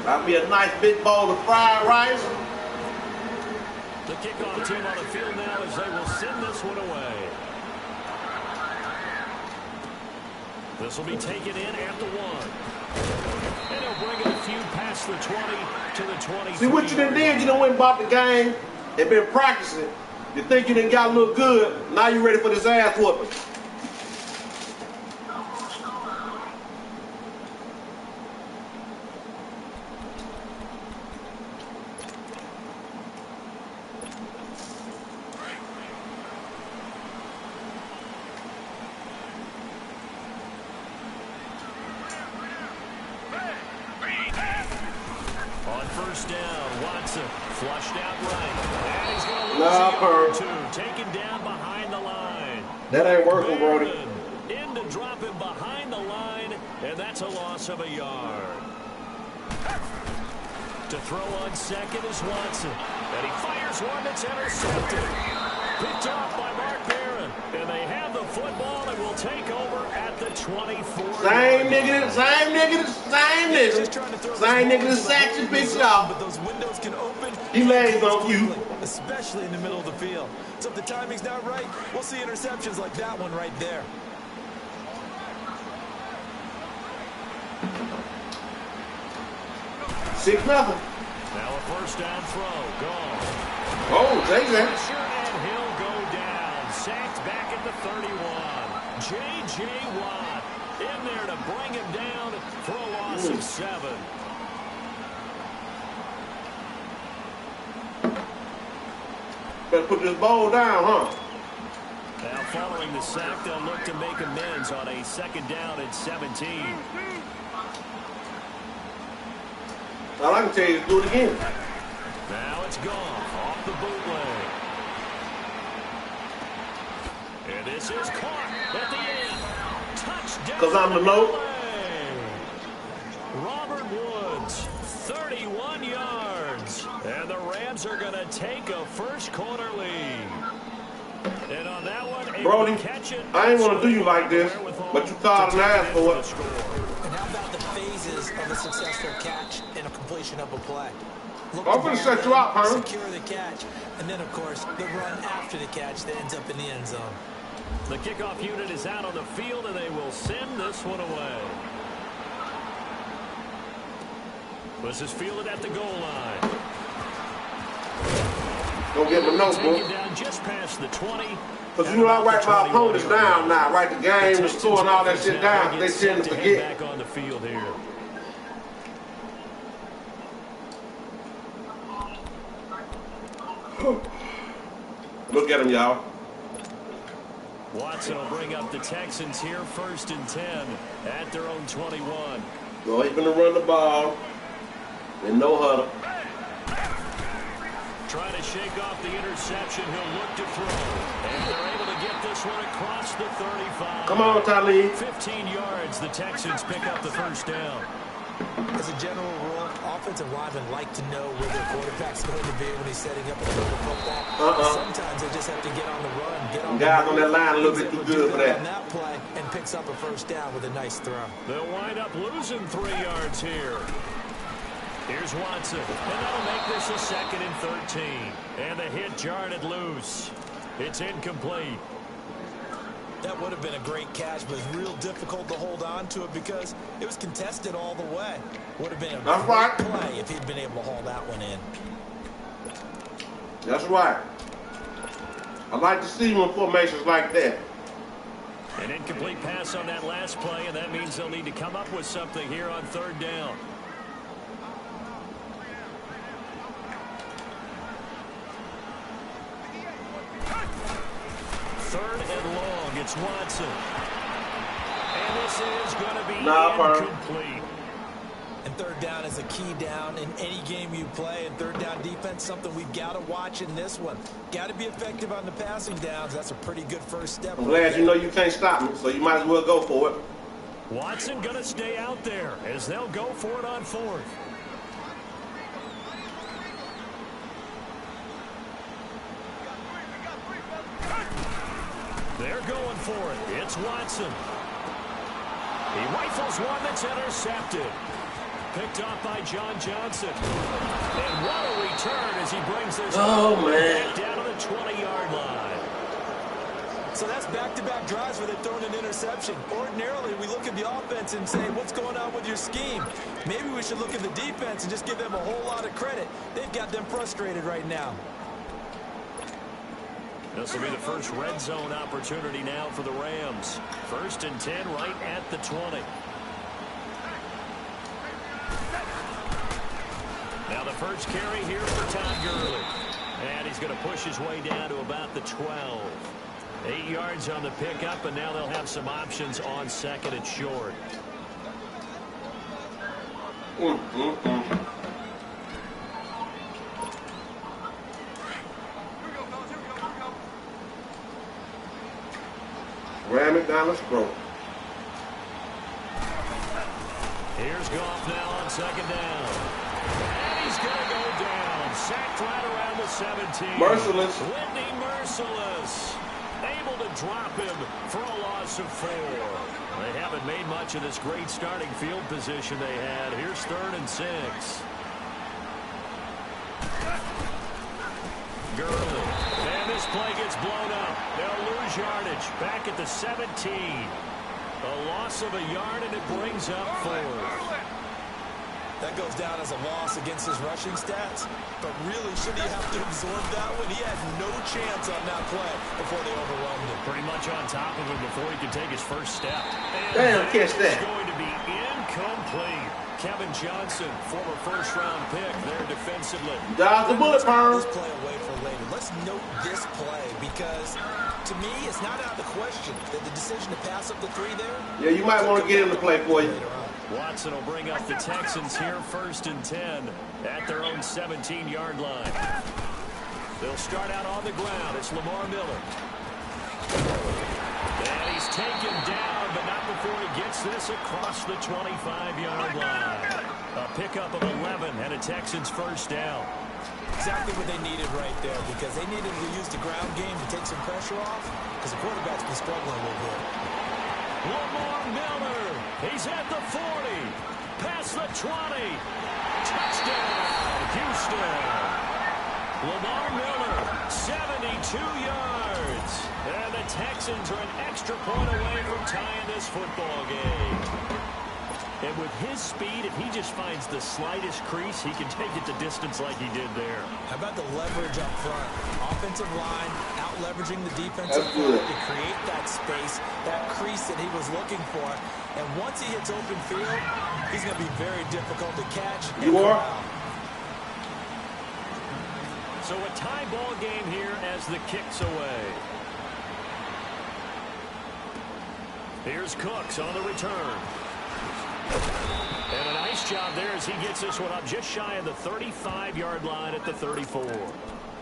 That'll be a nice big bowl of fried rice. The kickoff team on the field now as they will send this one away. This will be taken in at the 1. And they'll bring it a few past the 20 to the 20. See what you done did? You done went and bought the game and been practicing. You think you done got a little good. Now you ready for this ass whooping. First down, Watson flushed out right. And he's going to lose the 2, taken down behind the line. That ain't working, Brody. In to drop him behind the line, and that's a loss of a yard. To throw on second is Watson. And he fires one that's intercepted. Picked off by Mark Barron. And they have the football and will take over at the 24. Same nigga that sacks you, bitch off. But those windows can open. He lays on you. Especially in the middle of the field. So if the timing's not right, we'll see interceptions like that one right there. Six nothing. Now a first down throw. Gone. Oh, take that. And he'll go down. Sacked back at the 31. J.J. Watt in there to bring him down for a loss of 7. Better put this ball down, huh? Now following the sack, they'll look to make amends on a second down at 17. All I can tell you is do it again. Now it's gone off the bootleg. And this is caught at the end. Touchdown. Because I'm the low. Robert Woods, 31 yards. And the Rams are going to take a first quarter lead. And on that one, Brody, catch it. I ain't want to do you like this, but you called and asked for it. And how about the phases of a successful catch and a completion of a play? I'm going to set you up, huh? Secure the catch, and then, of course, the run after the catch that ends up in the end zone. The kickoff unit is out on the field, and they will send this one away. This is fielded at the goal line. Don't get my notebook. Taken down just past the 20. Because you know I write my opponents down now. Write the game, the score, and all that shit down. They tend to forget. Back on the field here. Look at him, y'all. Watson will bring up the Texans here, 1st and 10 at their own 21. No, he's going to run the ball. And no huddle. Trying to shake off the interception. He'll look to throw. And they're able to get this one across the 35. Come on, Talib. 15 yards. The Texans pick up the first down. As a general rule, offensive linemen like to know where their quarterback's going to be when he's setting up a throw to football. Sometimes they just have to get on the run. Get on guys on that line a little bit too good for that. On that play and picks up a first down with a nice throw. They'll wind up losing 3 yards here. Here's Watson, and that'll make this a 2nd and 13. And the hit jarred it loose. It's incomplete. That would have been a great catch, but it's real difficult to hold on to it because it was contested all the way. Would have been a great play if he'd been able to haul that one in. That's right. I like to see when formations like that. An incomplete pass on that last play, and that means they'll need to come up with something here on 3rd down. Third and long, it's Watson. And this is going to be incomplete. And 3rd down is a key down in any game you play. And 3rd down defense, something we've got to watch in this one. Got to be effective on the passing downs. That's a pretty good first step. I'm glad you know you can't stop me, so you might as well go for it. Watson going to stay out there as they'll go for it on 4th. They're going for it. It's Watson. He rifles one that's intercepted. picked off by John Johnson. And what a return as he brings this man. down to the 20-yard line. So that's back-to-back drives where they've thrown an interception. Ordinarily, we look at the offense and say, what's going on with your scheme? Maybe we should look at the defense and just give them a whole lot of credit. They've got them frustrated right now. This will be the first red zone opportunity now for the Rams. 1st and 10 right at the 20. Now the first carry here for Todd Gurley. And he's going to push his way down to about the 12. 8 yards on the pickup, and now they'll have some options on 2nd and short. Ram it down the throat. Here's Goff now on 2nd down. And he's going to go down. Sacked right around the 17. Merciless. Whitney Merciless. Able to drop him for a loss of 4. They haven't made much of this great starting field position they had. Here's 3rd and 6. Gurley. And this play gets blown up. They'll lose yardage. Back at the 17. A loss of a yard, and it brings up 4th. That goes down as a loss against his rushing stats. But really, should he have to absorb that one? He had no chance on that play before they overwhelmed him. Pretty much on top of him before he could take his first step. And Damn, catch that. It's going to be incomplete. Kevin Johnson, former first-round pick there defensively. Dodge the bullet, Pern. This play away for later. Let's note this play because, to me, it's not out of the question that the decision to pass up the 3 there. Yeah, you might want to get him to play for you. Watson will bring up the Texans here 1st and 10 at their own 17-yard line. They'll start out on the ground. It's Lamar Miller. And he's taken down, but not before he gets this across the 25-yard line. A pickup of 11 and a Texans first down. Exactly what they needed right there because they needed to use the ground game to take some pressure off because the quarterback's been struggling a little bit. Lamar Miller. He's at the 40. Past the 20. Touchdown, Houston. Lamar Miller, 72 yards. And the Texans are an extra point away from tying this football game. And with his speed, if he just finds the slightest crease, he can take it the distance like he did there. How about the leverage up front? Offensive line, out-leveraging the defensive front to create that space, that crease that he was looking for. And once he hits open field, he's going to be very difficult to catch. You are? So a tie ball game here as the kick's away. Here's Cooks on the return. And a nice job there as he gets this one up just shy of the 35-yard line at the 34.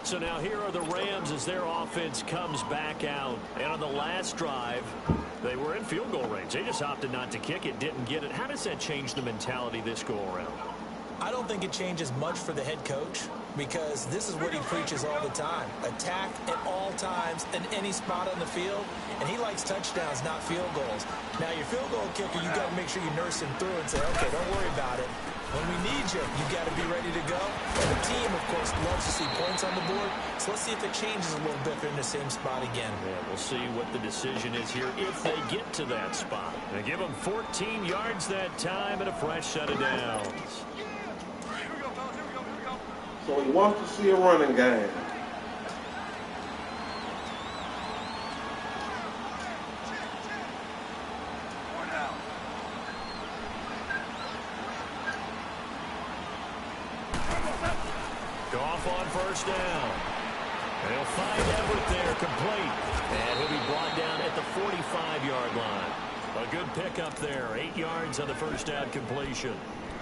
So now here are the Rams as their offense comes back out. And on the last drive, they were in field goal range. They just opted not to kick it, didn't get it. How does that change the mentality this go-around? I don't think it changes much for the head coach because this is what he preaches all the time. Attack at all times in any spot on the field, and he likes touchdowns, not field goals. Now, your field goal kicker, you got to make sure you nurse him through and say, okay, don't worry about it. When we need you, you got to be ready to go. And the team, of course, loves to see points on the board, so let's see if it changes a little bit if they're in the same spot again. Yeah, we'll see what the decision is here if they get to that spot. They give them 14 yards that time and a fresh set of downs. So he wants to see a running game. Goff on first down. And he'll find Everett there, complete. And he'll be brought down at the 45-yard line. A good pickup there, 8 yards on the first down completion.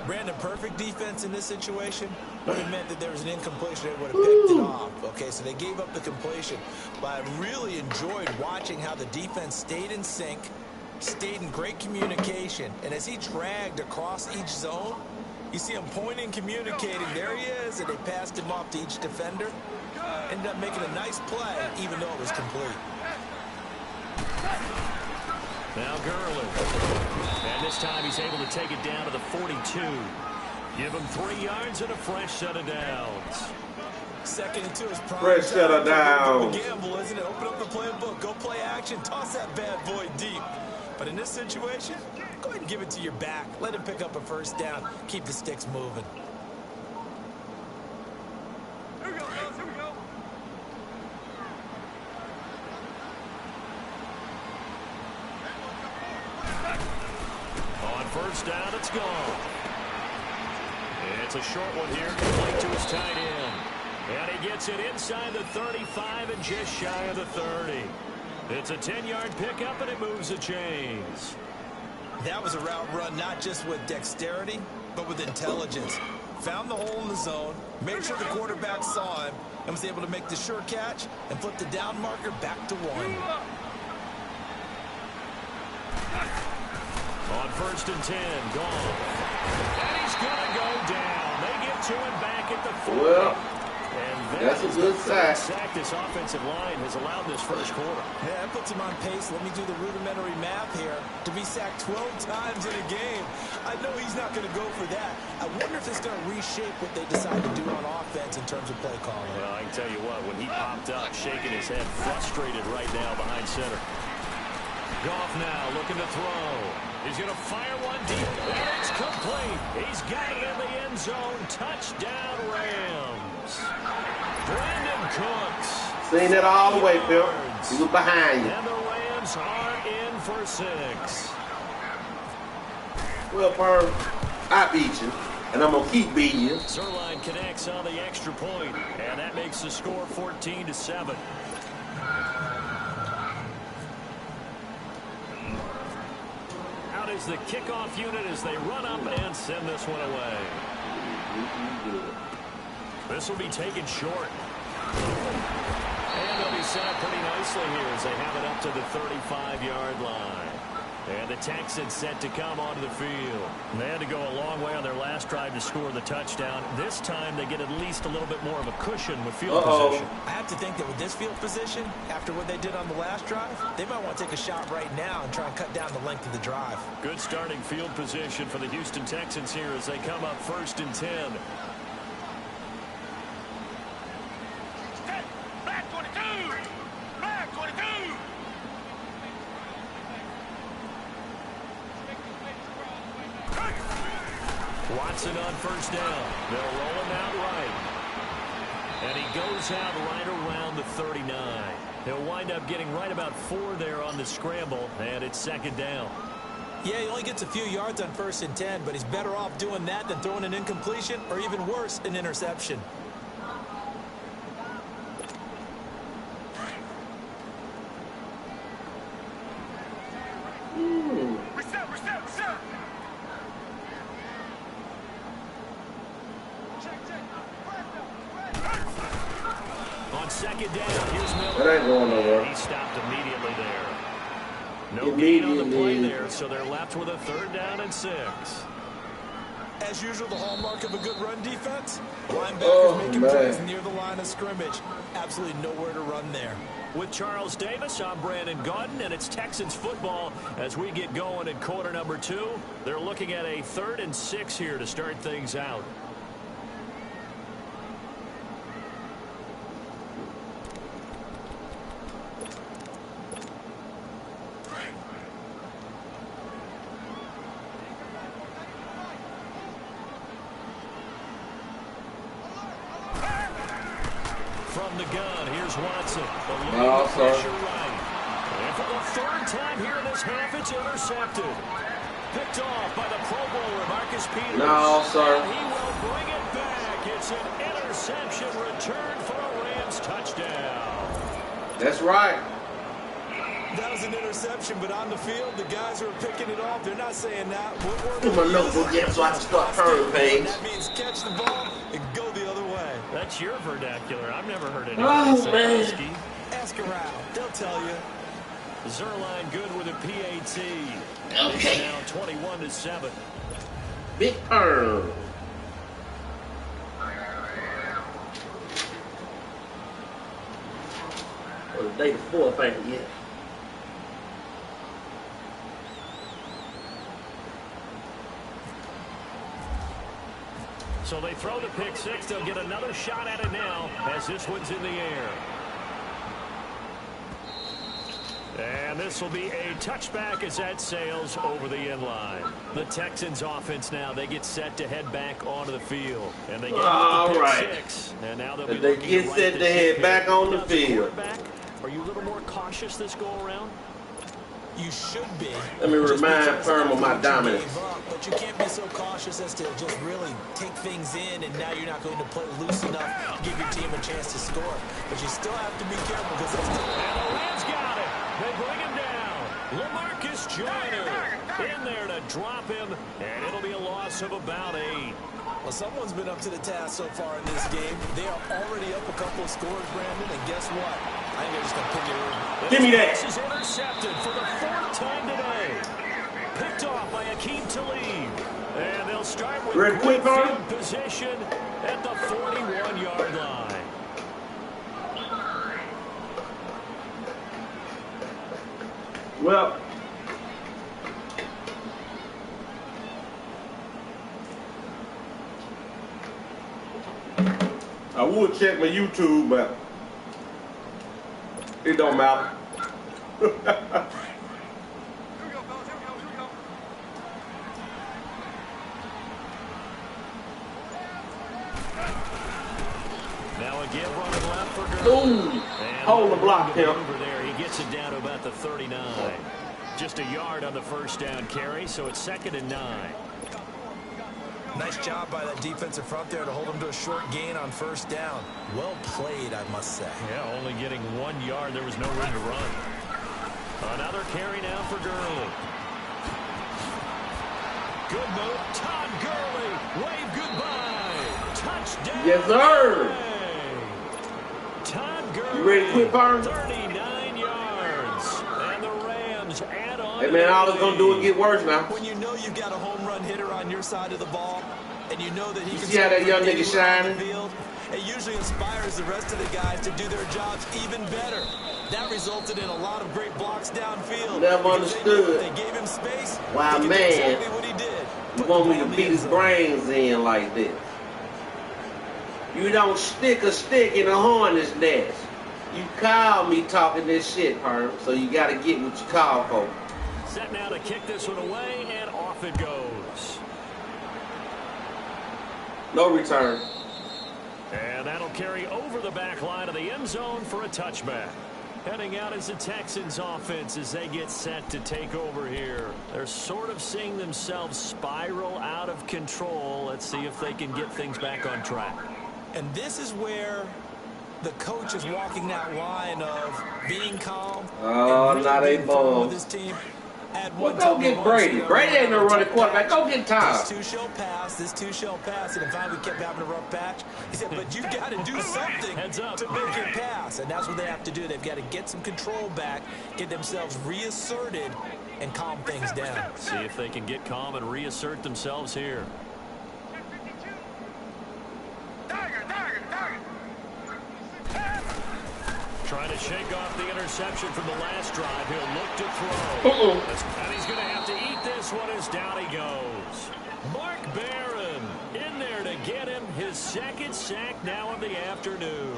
Brandon, perfect defense in this situation would have meant that there was an incompletion. They would have picked it off. Okay, so they gave up the completion. But I really enjoyed watching how the defense stayed in sync, stayed in great communication. And as he dragged across each zone, you see him pointing, communicating. There he is, and they passed him off to each defender. Ended up making a nice play, even though it was complete. Now Gurley. And this time he's able to take it down to the 42. Give him 3 yards and a fresh set of downs. Second and 2 is prime. Fresh set of downs. Gamble, isn't it? Open up the playbook. Go play action. Toss that bad boy deep. But in this situation, go ahead and give it to your back. Let him pick up a first down. Keep the sticks moving. Here we go, guys. Here we go. On first down, it's gone. It's a short one here, complete to his tight end. And he gets it inside the 35 and just shy of the 30. It's a 10-yard pickup, and it moves the chains. That was a route run not just with dexterity, but with intelligence. Found the hole in the zone, made sure the quarterback saw him, and was able to make the sure catch and flip the down marker back to 1. On first and 10, gone. And he's going to go down. They get to him back at the 40. Well, and that's a good sack. This offensive line has allowed this first quarter. Yeah, that puts him on pace. Let me do the rudimentary math here. To be sacked 12 times in a game, I know he's not going to go for that. I wonder if it's going to reshape what they decide to do on offense in terms of play calling. Well, I can tell you what, when he popped up, shaking his head, frustrated right now behind center. Goff now looking to throw. He's going to fire one deep, and it's complete. He's got it in the end zone. Touchdown, Rams. Brandon Cooks. Seen that all the way, Phil. He was behind you. And the Rams are in for 6. Well, Perm, I beat you, and I'm going to keep beating you. Zerline connects on the extra point, and that makes the score 14-7. Out is the kickoff unit as they run up and send this one away. This will be taken short. And they'll be set up pretty nicely here as they have it up to the 35-yard line. And the Texans set to come onto the field. They had to go a long way on their last drive to score the touchdown. This time they get at least a little bit more of a cushion with field position. I have to think that with this field position, after what they did on the last drive, they might want to take a shot right now and try and cut down the length of the drive. Good starting field position for the Houston Texans here as they come up first and 10. Watson on first down. They'll roll him out right. And he goes out right around the 39. He'll wind up getting right about 4 there on the scramble, and it's second down. Yeah, he only gets a few yards on first and 10, but he's better off doing that than throwing an incompletion or even worse, an interception. Second down, here's Miller. That ain't going nowhere. He stopped immediately there. No gain on the play there, so they're left with a 3rd down and 6. As usual, the hallmark of a good run defense, linebackers making plays near the line of scrimmage. Absolutely nowhere to run there. With Charles Davis, I'm Brandon Gaudin, and it's Texans football as we get going in quarter number 2. They're looking at a 3rd and 6 here to start things out. From the gun, here's Watson. No, sir. Right. And for the 3rd time here in this half, it's intercepted. Picked off by the Pro Bowler, Marcus Peters. No, sir. And he will bring it back. It's an interception return for a Rams touchdown. That's right. That was an interception, but on the field, the guys who are picking it off, they're not saying that. Put my notebook in so I can start turning page. That means catch the ball and go the other way. That's your vernacular. I've never heard anything man. say. Ask around. They'll tell you. Zerline good with a PAT. Okay. It's now 21-7. Big Perm. Or the day before, if I ain't yet. So they throw the pick six. They'll get another shot at it now as this one's in the air. And this will be a touchback as that sails over the end line. The Texans offense now, they get set to head back onto the field. And they get the pick six. And now they'll be looking get set to head back on the field. Are you a little more cautious this go around? You should be. Let me remind Firm of my dominance. But you can't be so cautious as to just really take things in, and now you're not going to play loose enough to give your team a chance to score. But you still have to be careful because it's still... And the Rams got it. They bring him down. LaMarcus Joyner in there to drop him, and it'll be a loss of about 8. Well, someone's been up to the task so far in this game. They are already up a couple of scores, Brandon, and guess what? I think they're just going to pick it in. Give me that. This is intercepted for the 4th time today. Picked off by Akeem Talib. And they'll start with Red quick field position at the 41-yard line. Well, I would check my YouTube, but it don't matter. Now again running left for Gurley. Ooh, hold the block, Tim. Over there, he gets it down to about the 39. Just a yard on the first down carry, so it's 2nd and 9. Nice job by that defensive front there to hold him to a short gain on first down. Well played, I must say. Yeah, only getting 1 yard. There was no room to run. Another carry now for Gurley. Good move. Todd Gurley. Wave goodbye. Touchdown. Yes, sir. Todd Gurley. You ready to quit, Byron? 39 yards. And the Rams add on. Hey, man, all it's going to do is get worse now. When you know you've got a home run hitter on your side of the ball, and you know that he can see how that young nigga shining? It usually inspires the rest of the guys to do their jobs even better. That resulted in a lot of great blocks downfield. Never understood. They gave him space. Wow, man. Exactly what he did. You want me to beat his brains in like this. You don't stick a stick in a hornet's nest. You call me talking this shit, Perm, so you got to get what you call for. Set now to kick this one away, and off it goes. No return. And that'll carry over the back line of the end zone for a touchback. Heading out is the Texans offense as they get set to take over here. They're sort of seeing themselves spiral out of control. Let's see if they can get things back on track. And this is where the coach is walking that line of being calm. Oh, and not a ball. with his team. Well, go get Brady. Brady ain't no running quarterback. Go get Tom. This two shall pass. This two shall pass. And finally we kept having a rough patch. He said, but you got to do something to make it pass. And that's what they have to do. They've got to get some control back, get themselves reasserted, and calm things down. See if they can get calm and reassert themselves here. Trying to shake off the interception from the last drive. He'll look to throw. And he's going to have to eat this one as down he goes. Mark Barron in there to get him his 2nd sack now of the afternoon.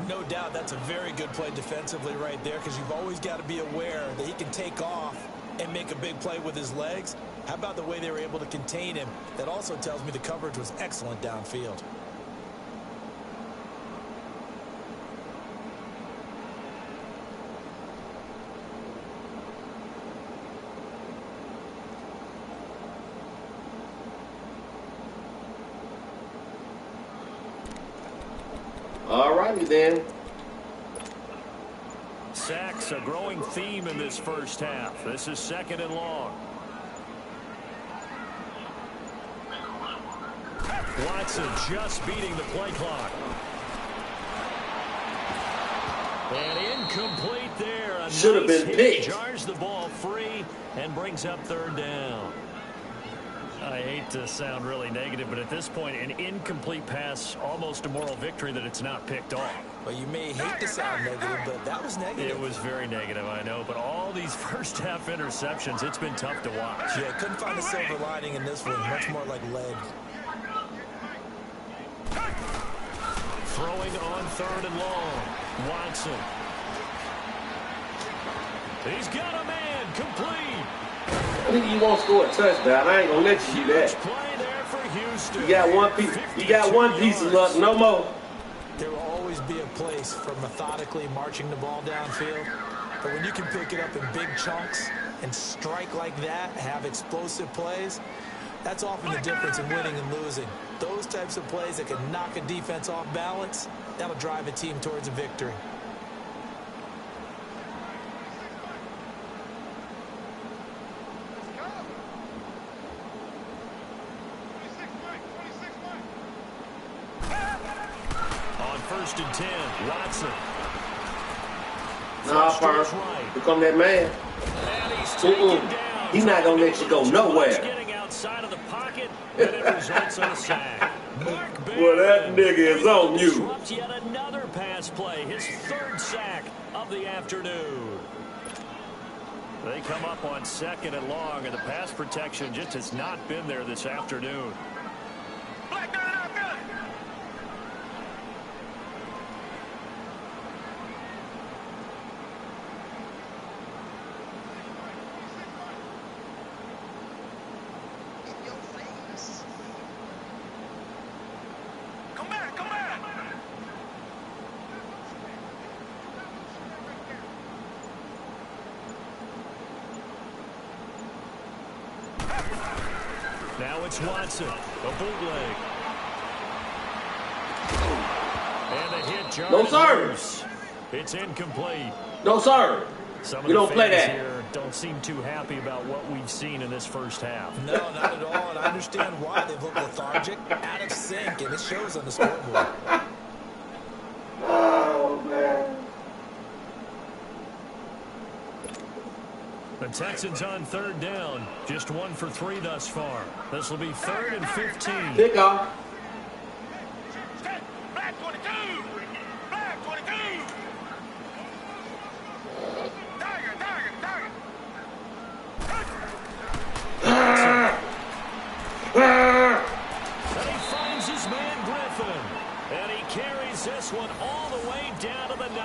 No doubt that's a very good play defensively right there, because you've always got to be aware that he can take off and make a big play with his legs. How about the way they were able to contain him? That also tells me the coverage was excellent downfield. All righty then. Sacks, a growing theme in this first half. This is 2nd and long. Watson just beating the play clock. And incomplete there. Should have been picked. Jars the ball free and brings up 3rd down. I hate to sound really negative, but at this point, an incomplete pass, almost a moral victory that it's not picked off. Well, you may hate to sound negative, but that was negative. It was very negative, I know, but all these first half interceptions, it's been tough to watch. Yeah, couldn't find a silver lining in this one. Much more like lead. Throwing on 3rd and long. Watson. He's got a man. Complete. I think you won't score a touchdown. I ain't gonna let you do that. Play there for Houston. You got one piece. You got one piece of luck. No more. There will always be a place for methodically marching the ball downfield. But when you can pick it up in big chunks and strike like that, have explosive plays, that's often the difference in winning and losing. Those types of plays that can knock a defense off balance, that'll drive a team towards a victory. On 1st and 10, Watson. Nah, first. Here come that man. And he's taken down. He's not gonna let you go nowhere. Getting outside of the pocket, and it results in a sack. Well, that nigga is on you. Disrupts yet another pass play, his 3rd sack of the afternoon. They come up on 2nd and long, and the pass protection just has not been there this afternoon. Now it's Watson, a bootleg. And a hit, Jarvis. No, sir. It's incomplete. No, sir. We don't play that. Here don't seem too happy about what we've seen in this first half. No, not at all, and I understand why. They've looked lethargic, out of sync, and it shows on the scoreboard. Oh, man. The Texans on 3rd down. Just 1 for 3 thus far. This will be 3rd and 15. Pick off. Black 22! Black 22! Tiger! And he finds his man Griffin. And he carries this one all the way down to the 9.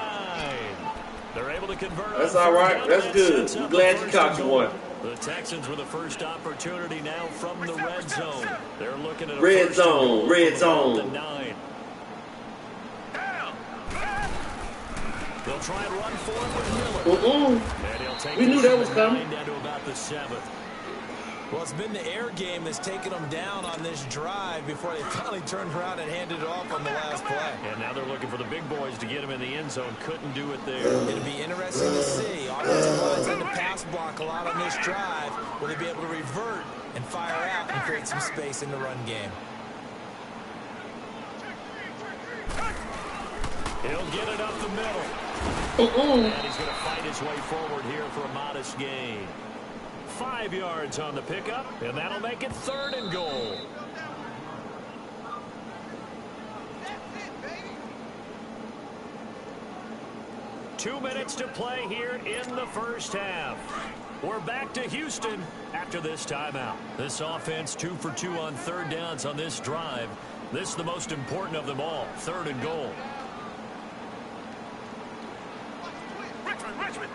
They're able to convert. That's all right. That's good. I'm glad you caught you one. The Texans with the first opportunity now from the red zone. They're looking at a Red zone. Red zone. The 9. They'll try and run for it with Miller. And he'll take We knew that was coming. Down to about the 7th. Well, it's been the air game that's taken them down on this drive before they finally turned around and handed it off on the last play. And now they're looking for the big boys to get him in the end zone. Couldn't do it there. It'll be interesting to see. Offensive lines in the pass block a lot on this drive. Will they be able to revert and fire out and create some space in the run game? He'll get it up the middle. And he's going to fight his way forward here for a modest gain. 5 yards on the pickup, and that'll make it 3rd and goal. Two minutes to play here in the first half. We're back to Houston after this timeout. This offense 2 for 2 on 3rd downs on this drive. This is the most important of them all, 3rd and goal. Richmond!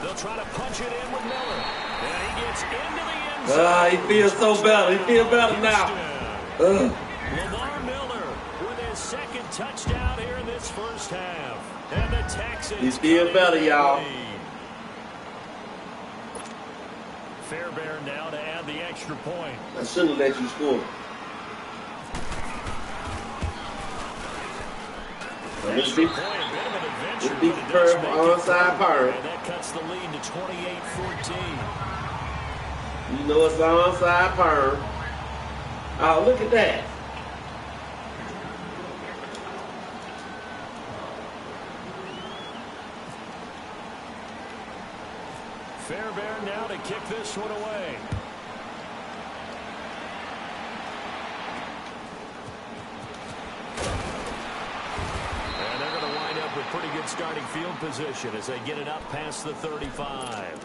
They'll try to punch it in with Miller. And he gets into the end zone. He feels so better. He feels better now. Lamar Miller with his 2nd touchdown here in this first half. And the Texans. He feels better, y'all. Fairbairn now to add the extra point. I shouldn't have let you score. This be curve onside power. And that cuts the lead to 28-14. You know it's onside power. Oh, look at that. Fairbairn now to kick this one away. And they're going to wind up with pretty good starting field position as they get it up past the 35.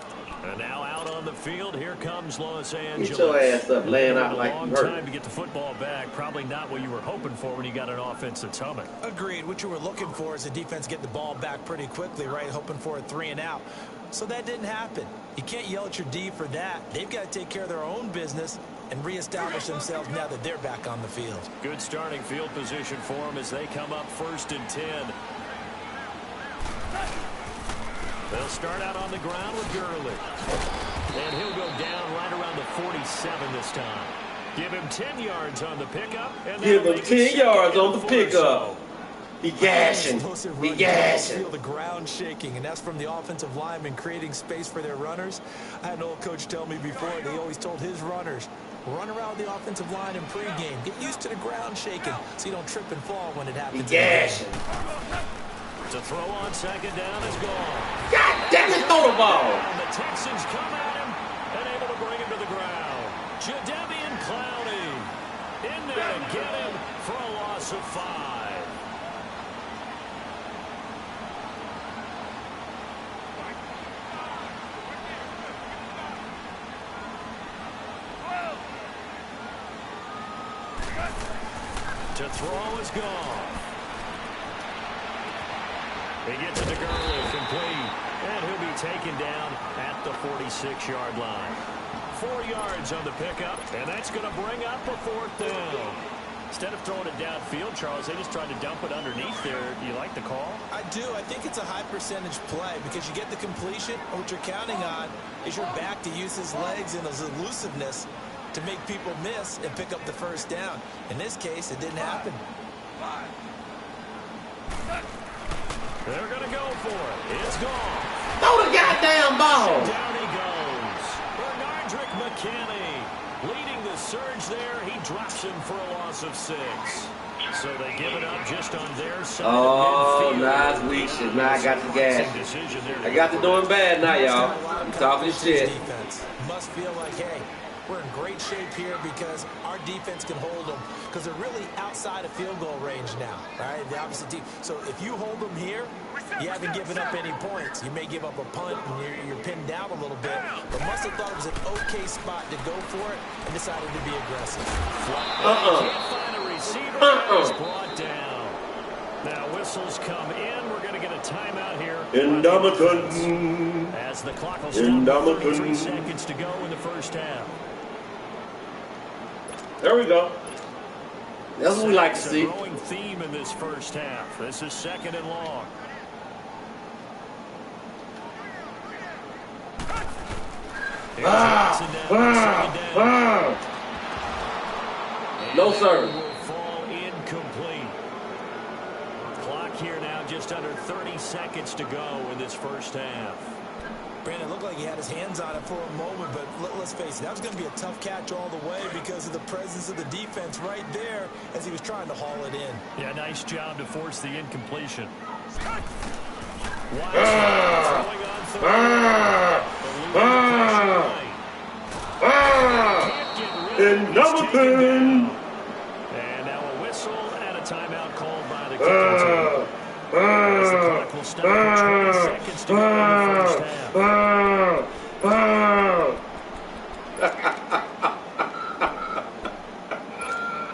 And now out on the field, here comes Los Angeles. Get your ass up, laying out like you Long hurt. time to get the football back. Probably not what you were hoping for when you got an offense that's humming. Agreed. What you were looking for is the defense get the ball back pretty quickly, right? Hoping for a 3 and out. So that didn't happen. You can't yell at your D for that. They've got to take care of their own business and reestablish themselves now that they're back on the field. Good starting field position for them as they come up 1st and 10. They'll start out on the ground with Gurley. And he'll go down right around the 47 this time. Give him 10 yards on the pickup. And give him 10 yards on the pickup. He gashing. He gashing. Feel the ground shaking, and that's from the offensive lineman creating space for their runners. I had an old coach tell me before, they always told his runners, run around the offensive line in pregame. Get used to the ground shaking so you don't trip and fall when it happens. He gashing. To throw on 2nd down is gone. God damn it, throw the ball. And the Texans come at him and able to bring him to the ground. Jadeveon Clowney in there to get him for a loss of 5. To throw is gone. He gets it to Gurley, complete. And he'll be taken down at the 46-yard line. 4 yards on the pickup, and that's going to bring up a 4th down. Instead of throwing it downfield, Charles, they just tried to dump it underneath there. Do you like the call? I do. I think it's a high-percentage play because you get the completion, and what you're counting on is your back to use his legs and his elusiveness to make people miss and pick up the 1st down. In this case, it didn't happen. They're going to go for it. It's gone. Throw the goddamn ball. Down he goes. Bernardrick McKinney leading the surge there. He drops him for a loss of 6. So they give it up just on their side. Oh, nice weak shit. Now I got the gas. I got the doing bad now, y'all. I'm talking shit. Defense must feel like, hey, we're in great shape here because our defense can hold them because they're really outside of field goal range now, right? The opposite team. So if you hold them here, you haven't given up any points. You may give up a punt and you're pinned down a little bit, but must have thought it was an okay spot to go for it and decided to be aggressive. Brought down. Now whistles come in. We're going to get a timeout here. Indomitan. As the clock will stop. 33 seconds to go in the 1st half. There we go. That's what we like to see. It's a growing theme in this 1st half. This is 2nd and long. No, sir. Will fall incomplete. Clock here now, just under 30 seconds to go in this 1st half. Brandon, it looked like he had his hands on it for a moment, but let's face it, that was going to be a tough catch all the way because of the presence of the defense right there as he was trying to haul it in. Yeah, nice job to force the incompletion. Indomitan. And now a whistle and a timeout called by the kicking team. As the clock will stop with 20 seconds to go in the 1st half.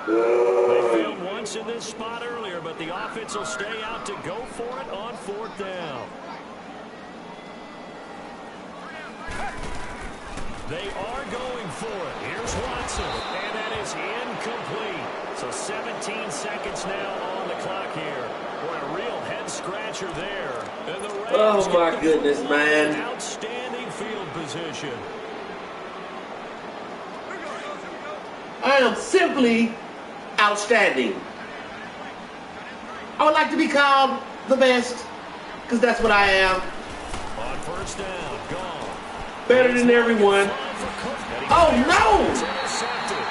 They failed once in this spot earlier, but the offense will stay out to go for it on 4th down. They are going for it. Here's Watson, and that is incomplete. So 17 seconds now on the clock here. What a real head-scratcher there. And the Rams Oh, my goodness, man. Outstanding field position. I am simply outstanding. I would like to be called the best, because that's what I am. On 1st down, gone. Better than everyone. Oh, no! Intercepted.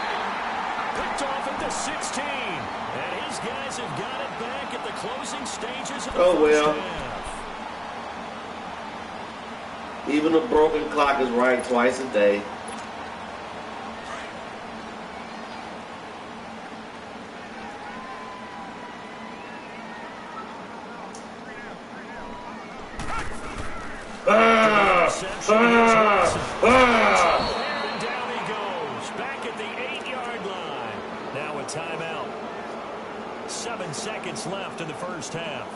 Picked off at the 16. And his guys have got it back at the closing stages of the first half. Even a broken clock is right twice a day. interception is awesome. And down he goes, back at the 8-yard line. Now a timeout. 7 seconds left in the first half.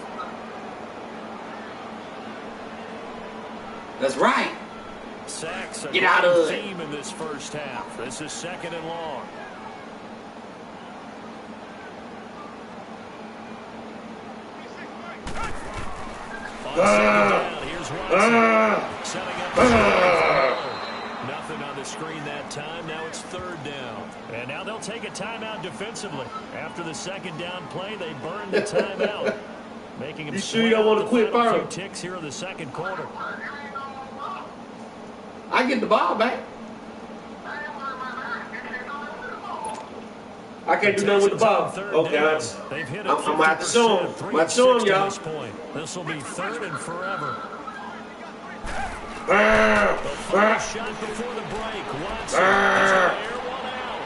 That's right. Sacks a Get out of it. theme in this first half. This is 2nd and long. On 2nd down, here's Watson. Setting up the nothing on the screen that time. Now it's 3rd down. And now they'll take a timeout defensively. After the 2nd down play, they burned the timeout. Making him You sure you don't want to quit, a Byron? few ticks here in the 2nd quarter. I get the ball back. I can't do nothing with the ball. Okay, I'm going to have to show him. I'm going to show him, y'all. This will be 3rd and forever. Shot before the break. Watson has to air one out.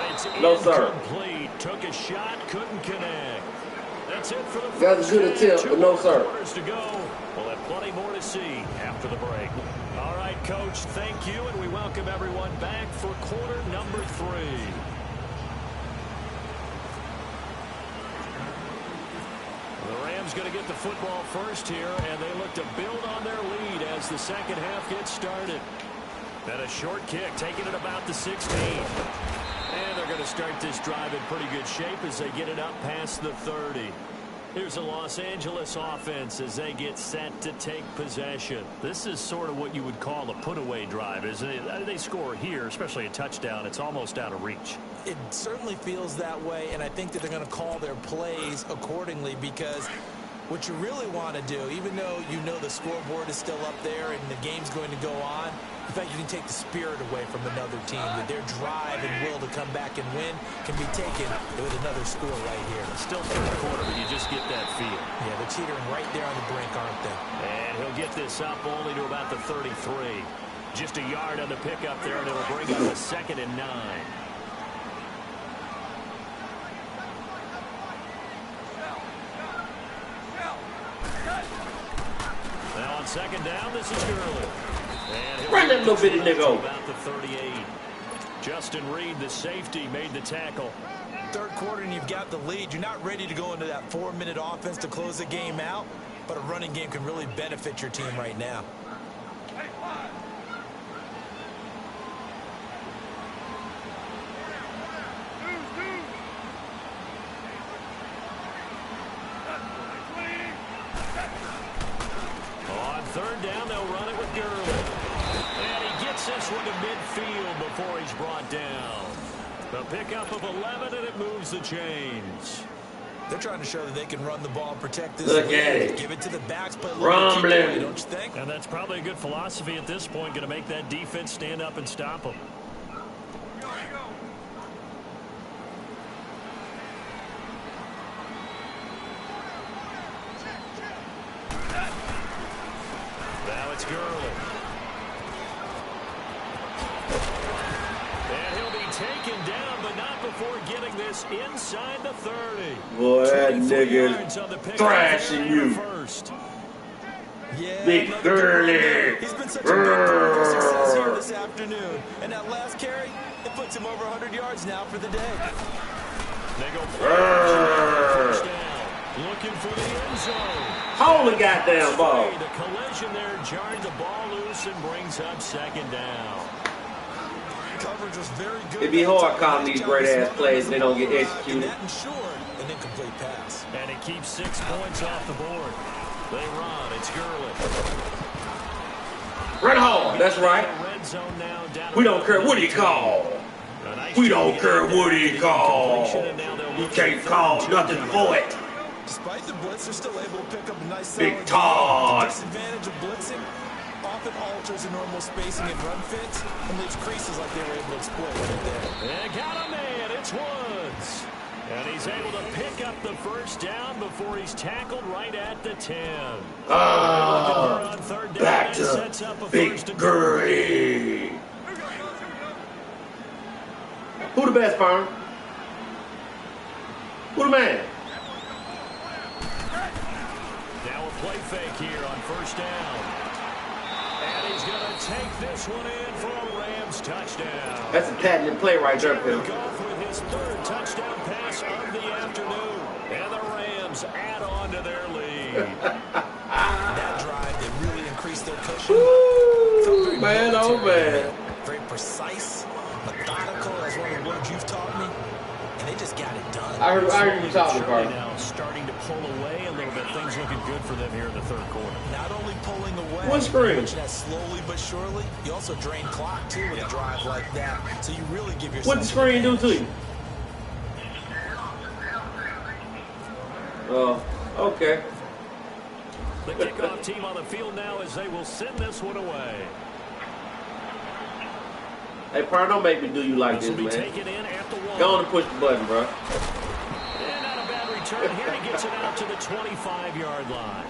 And it's No, sir. incomplete. Took a shot, couldn't connect. That's it for the first That's a good attempt, but no, sir. quarters to go. We'll have plenty more to see after the break. All right, Coach, thank you, and we welcome everyone back for quarter number 3. The Rams going to get the football first here, and they look to build on their lead as the 2nd half gets started. And a short kick, taking it about the 16. And they're going to start this drive in pretty good shape as they get it up past the 30. Here's a Los Angeles offense as they get set to take possession. This is sort of what you would call a put-away drive, isn't it? They score here, especially a touchdown. It's almost out of reach. It certainly feels that way, and I think that they're going to call their plays accordingly because what you really want to do, even though you know the scoreboard is still up there and the game's going to go on, in fact, you can take the spirit away from another team, that their drive and will to come back and win can be taken with another score right here. Still 3rd quarter, but you just get that feel. Yeah, they're teetering right there on the brink, aren't they? And he'll get this up only to about the 33. Just a yard on the pickup there, and it'll bring up a 2nd and 9. Now on 2nd down, this is Gurley. Run that little bitty nigga over. About the 38. Justin Reed, the safety, made the tackle. 3rd quarter and you've got the lead. You're not ready to go into that 4-minute offense to close the game out, but a running game can really benefit your team right now. On 3rd down, they'll run it with Gurley. And he gets this one to midfield before he's brought down. The pickup of 11, and it moves the chains. They're trying to show that they can run the ball and protect this Look lead. at it. Give it to the backs, but Rumbling. don't you think? And that's probably a good philosophy at this point, going to make that defense stand up and stop them. Now it's Gurley. And he'll be taken down, but not before getting this inside the 30. Boy, that 24 nigga yards on the pickup thrashing and you. First. Yeah, Big Gurley. He's been such a big success here this afternoon. And that last carry, it puts him over 100 yards now for the day. They go first down. Looking for the end zone. Hold the goddamn ball. The collision there jarred the ball loose and brings up 2nd down. Coverage was very good. It'd be hard calling these great-ass plays and they don't get executed. That ensured an incomplete pass. And it keeps 6 points off the board. They run. It's Gurley. Run hard. That's right. Red zone now, down We don't care what he call. We don't care what he call. You can't call nothing for it. Despite the blitz, they're still able to pick up a nice Big solid Todd. gain. The disadvantage of blitzing often alters the normal spacing and run fits and leaves creases like they were able to exploit right there. They got a man. It's Woods. And he's able to pick up the first down before he's tackled right at the 10. Back to Big Gurley. Who the best, Fern? Who the man? Now a play fake here on 1st down. going to take this one in for a Rams touchdown. That's a patented play right there, Phil. Goff with his third touchdown pass of the afternoon. And the Rams add on to their lead. That drive, they really increased their cushion. Woo, man, oh man. Very precise, methodical, that's one of the words you've taught me. And they just got it done. I heard you talking, Carl. Now starting to pull away a little bit. Things looking good for them here in the third quarter. Not only pulling away, One screen. which that slowly but surely, you also drain clock too with a drive like that. So you really give yourself. What the screen do to you? Oh, okay. The kickoff team on the field now as they will send this one away. Hey, Parr, don't make me do you like this, man. Taken in at the one. Go on and push the button, bro. And not a bad return here. He gets it out to the 25-yard line.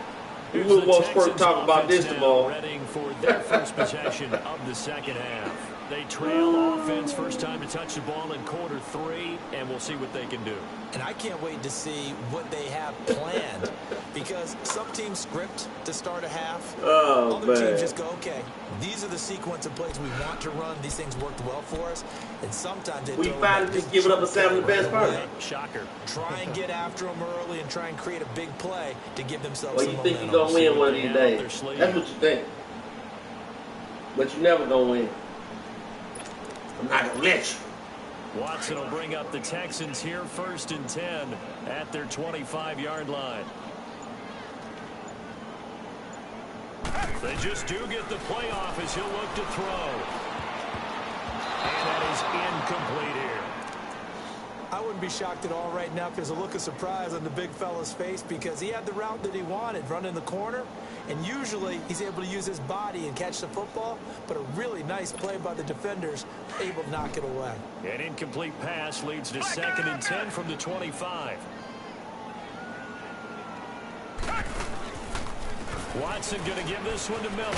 We will walk sport and talk about this tomorrow. Ready for their first possession of the second half. They trail offense first time to touch the ball in quarter 3, and we'll see what they can do. And I can't wait to see what they have planned because some teams script to start a half. Oh, Other man. teams just go, okay, these are the sequence of plays we want to run. These things worked well for us. And sometimes they We throw finally that just big giving up a chunk 7 the best play. part. Shocker. Try and get after them early and try and create a big play to give themselves Well, some you think you're momentum. going to win one of these days. That's what you think. But you never going to win. I'm not going to let you. Watson will bring up the Texans here first and 10 at their 25-yard line. They just do get the play off as he'll look to throw. And that is incomplete here. I wouldn't be shocked at all right now if there's a look of surprise on the big fella's face because he had the route that he wanted, running the corner, and usually he's able to use his body and catch the football, but a really nice play by the defenders, able to knock it away. An incomplete pass leads to second and 10 from the 25. Watson going to give this one to Miller,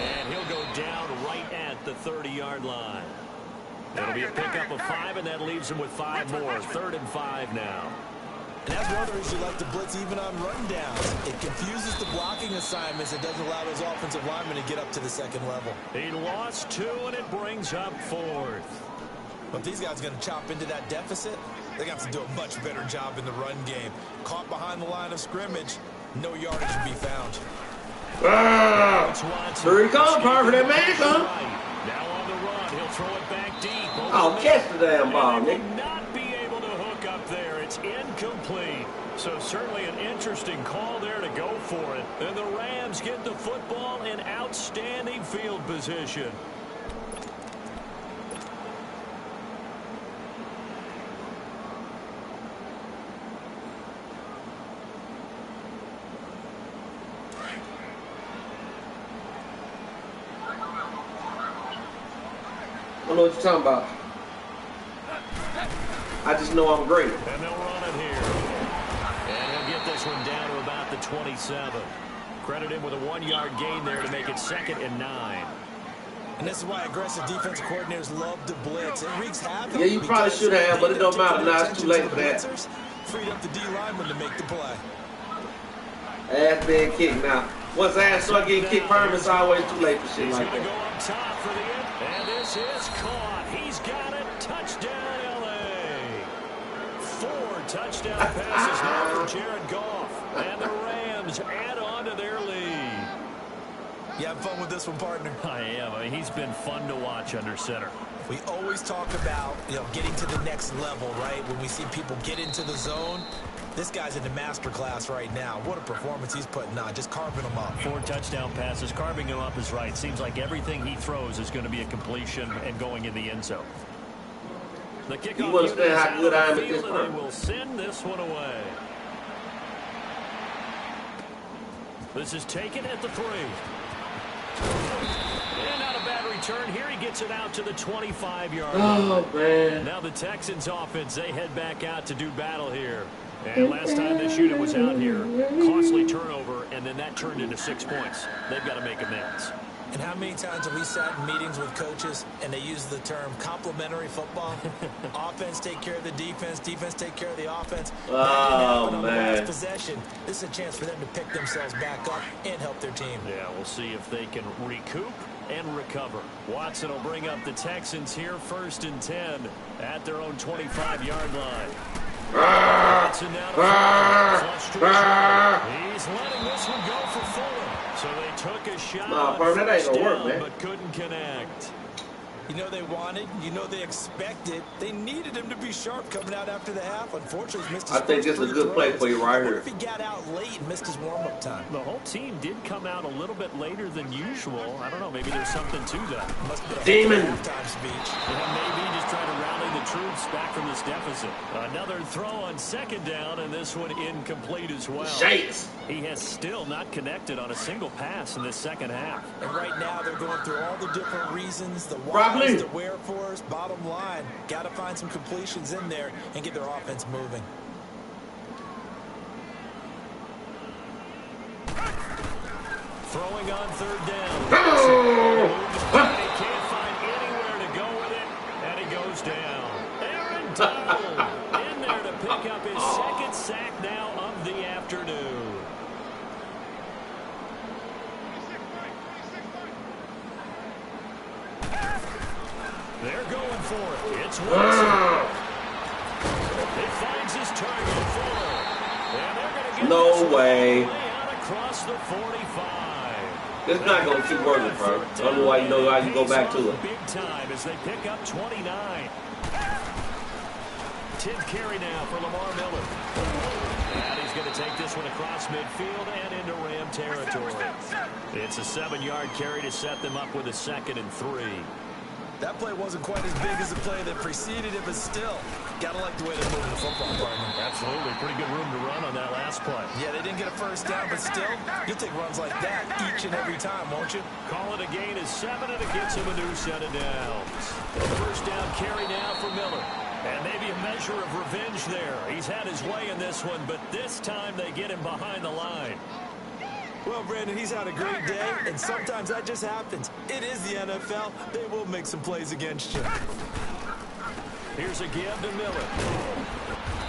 and he'll go down right at the 30-yard line. It'll be a pickup of 5, and that leaves him with 5 more. 3rd and 5 now. And that's one of the reasons you like to blitz even on rundowns. It confuses the blocking assignments. It doesn't allow those offensive linemen to get up to the second level. He lost 2, and it brings up 4th. But these guys are going to chop into that deficit. They're going to have to do a much better job in the run game. Caught behind the line of scrimmage, no yardage to be found. Here he comes, Parr, for that man, son. Now on the run, he'll throw it back deep. Oh, catch the damn ball, And he nigga. will not be able to hook up there. It's incomplete. So certainly an interesting call there to go for it. And the Rams get the football in outstanding field position. I don't know what you're talking about. I just know I'm great. And they'll run it here. And he'll get this one down to about the 27. Credit him with a 1-yard gain there to make it 2nd and 9. And this is why aggressive defensive coordinators love to blitz. It wreaks havoc. Yeah, you probably should have, but it don't matter now. It's too late for that. Freed up the D lineman to make the play. Ass being kicked now. Once ass start getting kicked permanent, it's always too late for shit He's like going to go that. up top for the end. And this is caught. He's got it. Touchdown, L.A. 4 touchdown passes now for Jared Goff. And the Rams add on to their lead. You having fun with this one, partner? I am. I mean, he's been fun to watch under center. We always talk about, getting to the next level, right? When we see people get into the zone. This guy's in the master class right now. What a performance he's putting on, just carving them up. 4 touchdown passes. Carving him up is right. Seems like everything he throws is going to be a completion and going in the end zone. The kickoff You understand how good I am at this and part. they will send this one away. This is taken at the 3. And not a bad return. Here he gets it out to the 25-yard line. Oh, man. Now the Texans offense, they head back out to do battle here. And last time this unit was out here, costly turnover, and then that turned into 6 points. They've got to make amends. And how many times have we sat in meetings with coaches and they use the term complementary football? Offense take care of the defense, defense take care of the offense. Oh, On the man. last possession, this is a chance for them to pick themselves back up and help their team. Yeah, we'll see if they can recoup and recover. Watson will bring up the Texans here 1st and 10 at their own 25-yard line. Watson now to frustration. He's letting this one go for Fuller. So they took a shot on that ain't gonna work, down, man. but couldn't connect. You know they wanted, you know they expected. They needed him to be sharp coming out after the half. Unfortunately, he's missed his I think this is a good play for you right What here. if he got out late and missed his warm-up time? The whole team did come out a little bit later than usual. I don't know, maybe there's something to that. Must have been a Demon. halftime speech. Yeah, maybe just trying to rally the troops back from this deficit. Another throw on 2nd down, and this one incomplete as well. Shakes. He has still not connected on a single pass in this 2nd half. And right now they're going through all the different reasons, the Probably. whys, the wherefores. Bottom line, got to find some completions in there and get their offense moving. Throwing on 3rd down. He can't find anywhere to go with it, and he goes down. Aaron Donald in there to pick up his 2nd sack now of the afternoon. They're going for it. It's Watson. He finds his target, Fuller. And they're going to get No way. out across the 45. It's not going to keep working, bro. I don't know why you know how you go back to it. Big time as they pick up 29. 10th carry now for Lamar Miller. And he's going to take this one across midfield and into Ram territory. It's a 7-yard carry to set them up with a 2nd and 3. That play wasn't quite as big as the play that preceded it, but still, gotta like the way they're moving the football, partner. Absolutely. Pretty good room to run on that last play. Yeah, they didn't get a 1st down, but still, you'll take runs like that each and every time, won't you? Call it a gain of 7, and it gets him a new set of downs. 1st down carry now for Miller. And maybe a measure of revenge there. He's had his way in this one, but this time they get him behind the line. Well, Brandon, he's had a great day, and sometimes that just happens. It is the NFL. They will make some plays against you. Here's a give to Miller.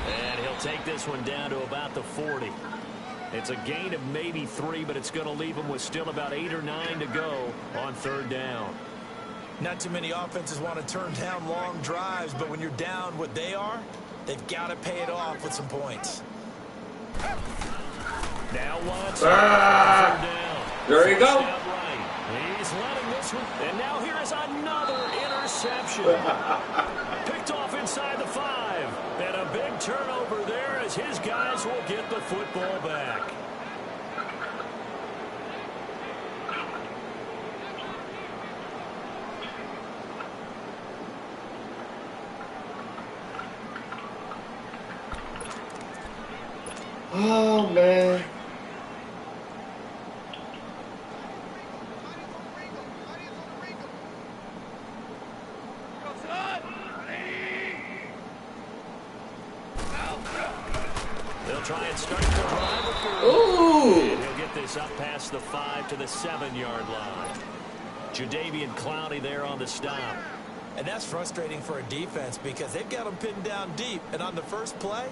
And he'll take this one down to about the 40. It's a gain of maybe 3, but it's going to leave him with still about 8 or 9 to go on 3rd down. Not too many offenses want to turn down long drives, but when you're down what they are, they've got to pay it off with some points. Now Watson. 3rd down. There you go. Right. He's letting this one. And now here is another interception. Picked off inside the 5. And a big turnover there as his guys will get the football back. Oh, man. They'll try and start the drive with Gurley. Ooh. And he'll get this up past the 5 to the 7-yard line. Jadeveon Clowney there on the stop. And that's frustrating for a defense because they've got them pinned down deep. And on the first play,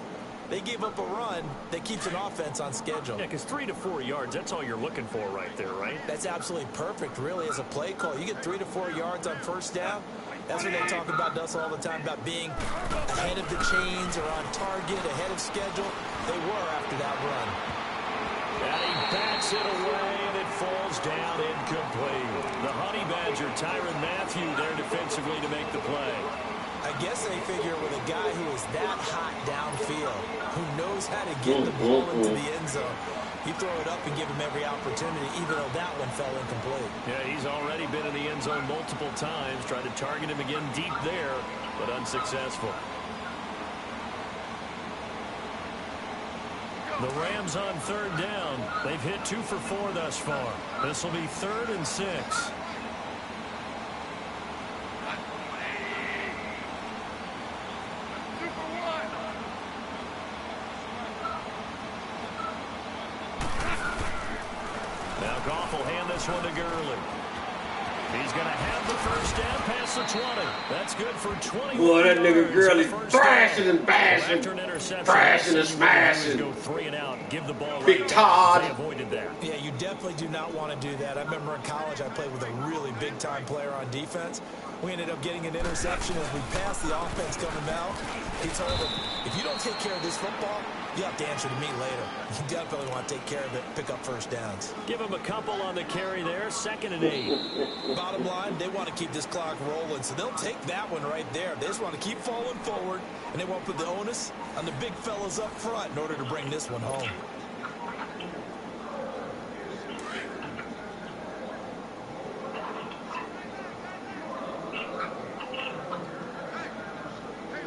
they gave up a run that keeps an offense on schedule. Yeah, because 3 to 4 yards, that's all you're looking for right there, right? That's absolutely perfect, really, as a play call. You get 3 to 4 yards on 1st down. That's what they talk about us all the time, about being ahead of the chains or on target, ahead of schedule. They were after that run. And he backs it away, and it falls down incomplete. The Honey Badger, Tyrann Mathieu, there defensively to make the play. I guess they figure with a guy who is that hot downfield, who knows how to get the ball into the end zone, you throw it up and give him every opportunity, even though that one fell incomplete. Yeah, he's already been in the end zone multiple times, tried to target him again deep there, but unsuccessful. The Rams on 3rd down. They've hit 2 for 4 thus far. This will be 3rd and 6. Now Goff will hand this one to Gurley. He's going to have the first down past the 20. That's good for 20. Boy, that nigga girl is thrashing and bashing, thrashing and smashing. Go 3 and out. Give the ball Big right Todd. They avoided that. Yeah, you definitely do not want to do that. I remember in college I played with a really big-time player on defense. We ended up getting an interception as we passed the offense coming out. He told him, if you don't take care of this football, you have to answer to me later. You definitely want to take care of it, pick up first downs. Give him a couple on the carry there, 2nd and 8. Bottom line, they want to keep this clock rolling, so they'll take that one right there. They just want to keep falling forward, and they won't put the onus on the big fellas up front in order to bring this one home.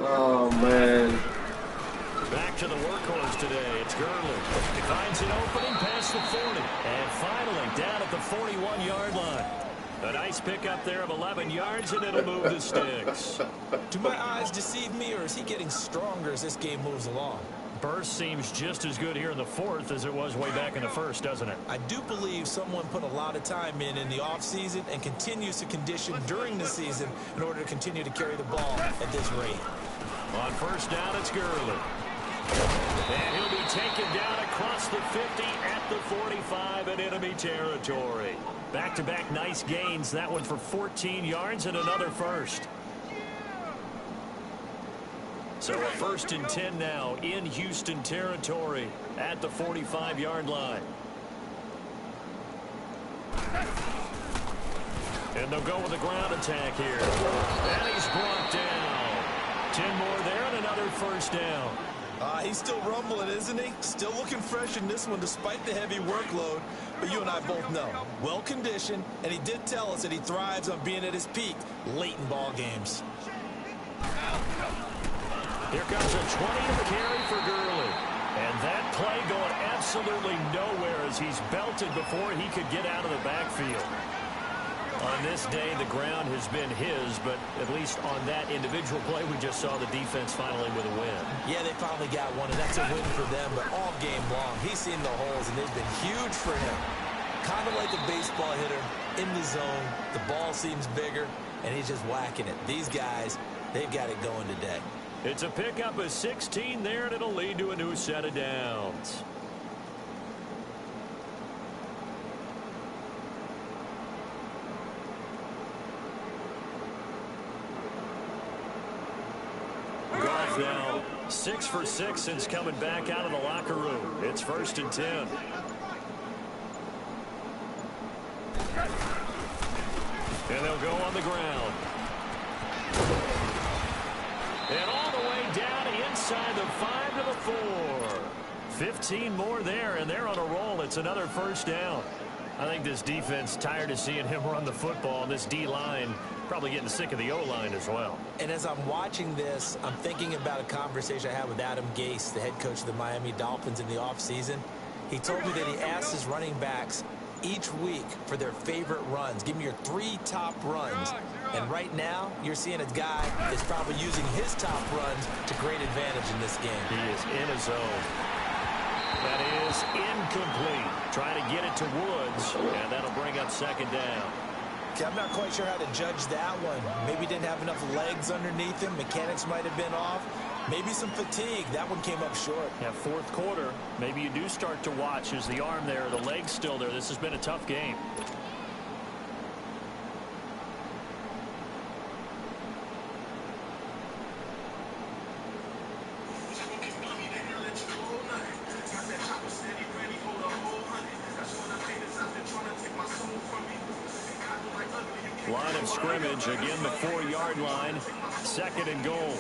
Oh, man. Back to the workhorse today. It's Gurley. He finds an opening past the 40. And finally down at the 41-yard line. A nice pickup there of 11 yards, and it'll move the sticks. Do my eyes deceive me, or is he getting stronger as this game moves along? Burst seems just as good here in the 4th as it was way back in the 1st, doesn't it? I do believe someone put a lot of time in the offseason and continues to condition during the season in order to continue to carry the ball at this rate. On first down, it's Gurley. And he'll be taken down across the 50 at the 45 in enemy territory. Back-to-back nice gains. That one for 14 yards and another first. So a 1st and 10 now in Houston territory at the 45-yard line. And they'll go with a ground attack here. And he's brought down. 10 more there and another first down. He's still rumbling, isn't he? Still looking fresh in this one despite the heavy workload. But you and I both know, well-conditioned, and he did tell us that he thrives on being at his peak late in ball games. Here comes a 20th carry for Gurley. And that play going absolutely nowhere as he's belted before he could get out of the backfield. On this day, the ground has been his, but at least on that individual play, we just saw the defense finally with a win. Yeah, they finally got one, and that's a win for them, but all game long, he's seen the holes, and they've been huge for him. Kind of like a baseball hitter in the zone. The ball seems bigger, and he's just whacking it. These guys, they've got it going today. It's a pickup of 16 there, and it'll lead to a new set of downs. Goff now 6 for 6 since coming back out of the locker room. It's 1st and 10. And they'll go on the ground. And all the way down inside the 5 to the 4. 15 more there, and they're on a roll. It's another first down. I think this defense tired of seeing him run the football, and this D-line probably getting sick of the O-line as well. And as I'm watching this, I'm thinking about a conversation I had with Adam Gase, the head coach of the Miami Dolphins in the offseason. He told me that he asked his running backs each week for their favorite runs. Give me your 3 top runs. And right now, you're seeing a guy that's probably using his top runs to great advantage in this game. He is in his zone. That is incomplete. Trying to get it to Woods, and that'll bring up 2nd down. Okay, I'm not quite sure how to judge that one. Maybe didn't have enough legs underneath him. Mechanics might have been off. Maybe some fatigue. That one came up short. Yeah, 4th quarter. Maybe you do start to watch. Is the arm there, the leg's still there? This has been a tough game. Line of scrimmage, again the 4-yard line, 2nd and goal.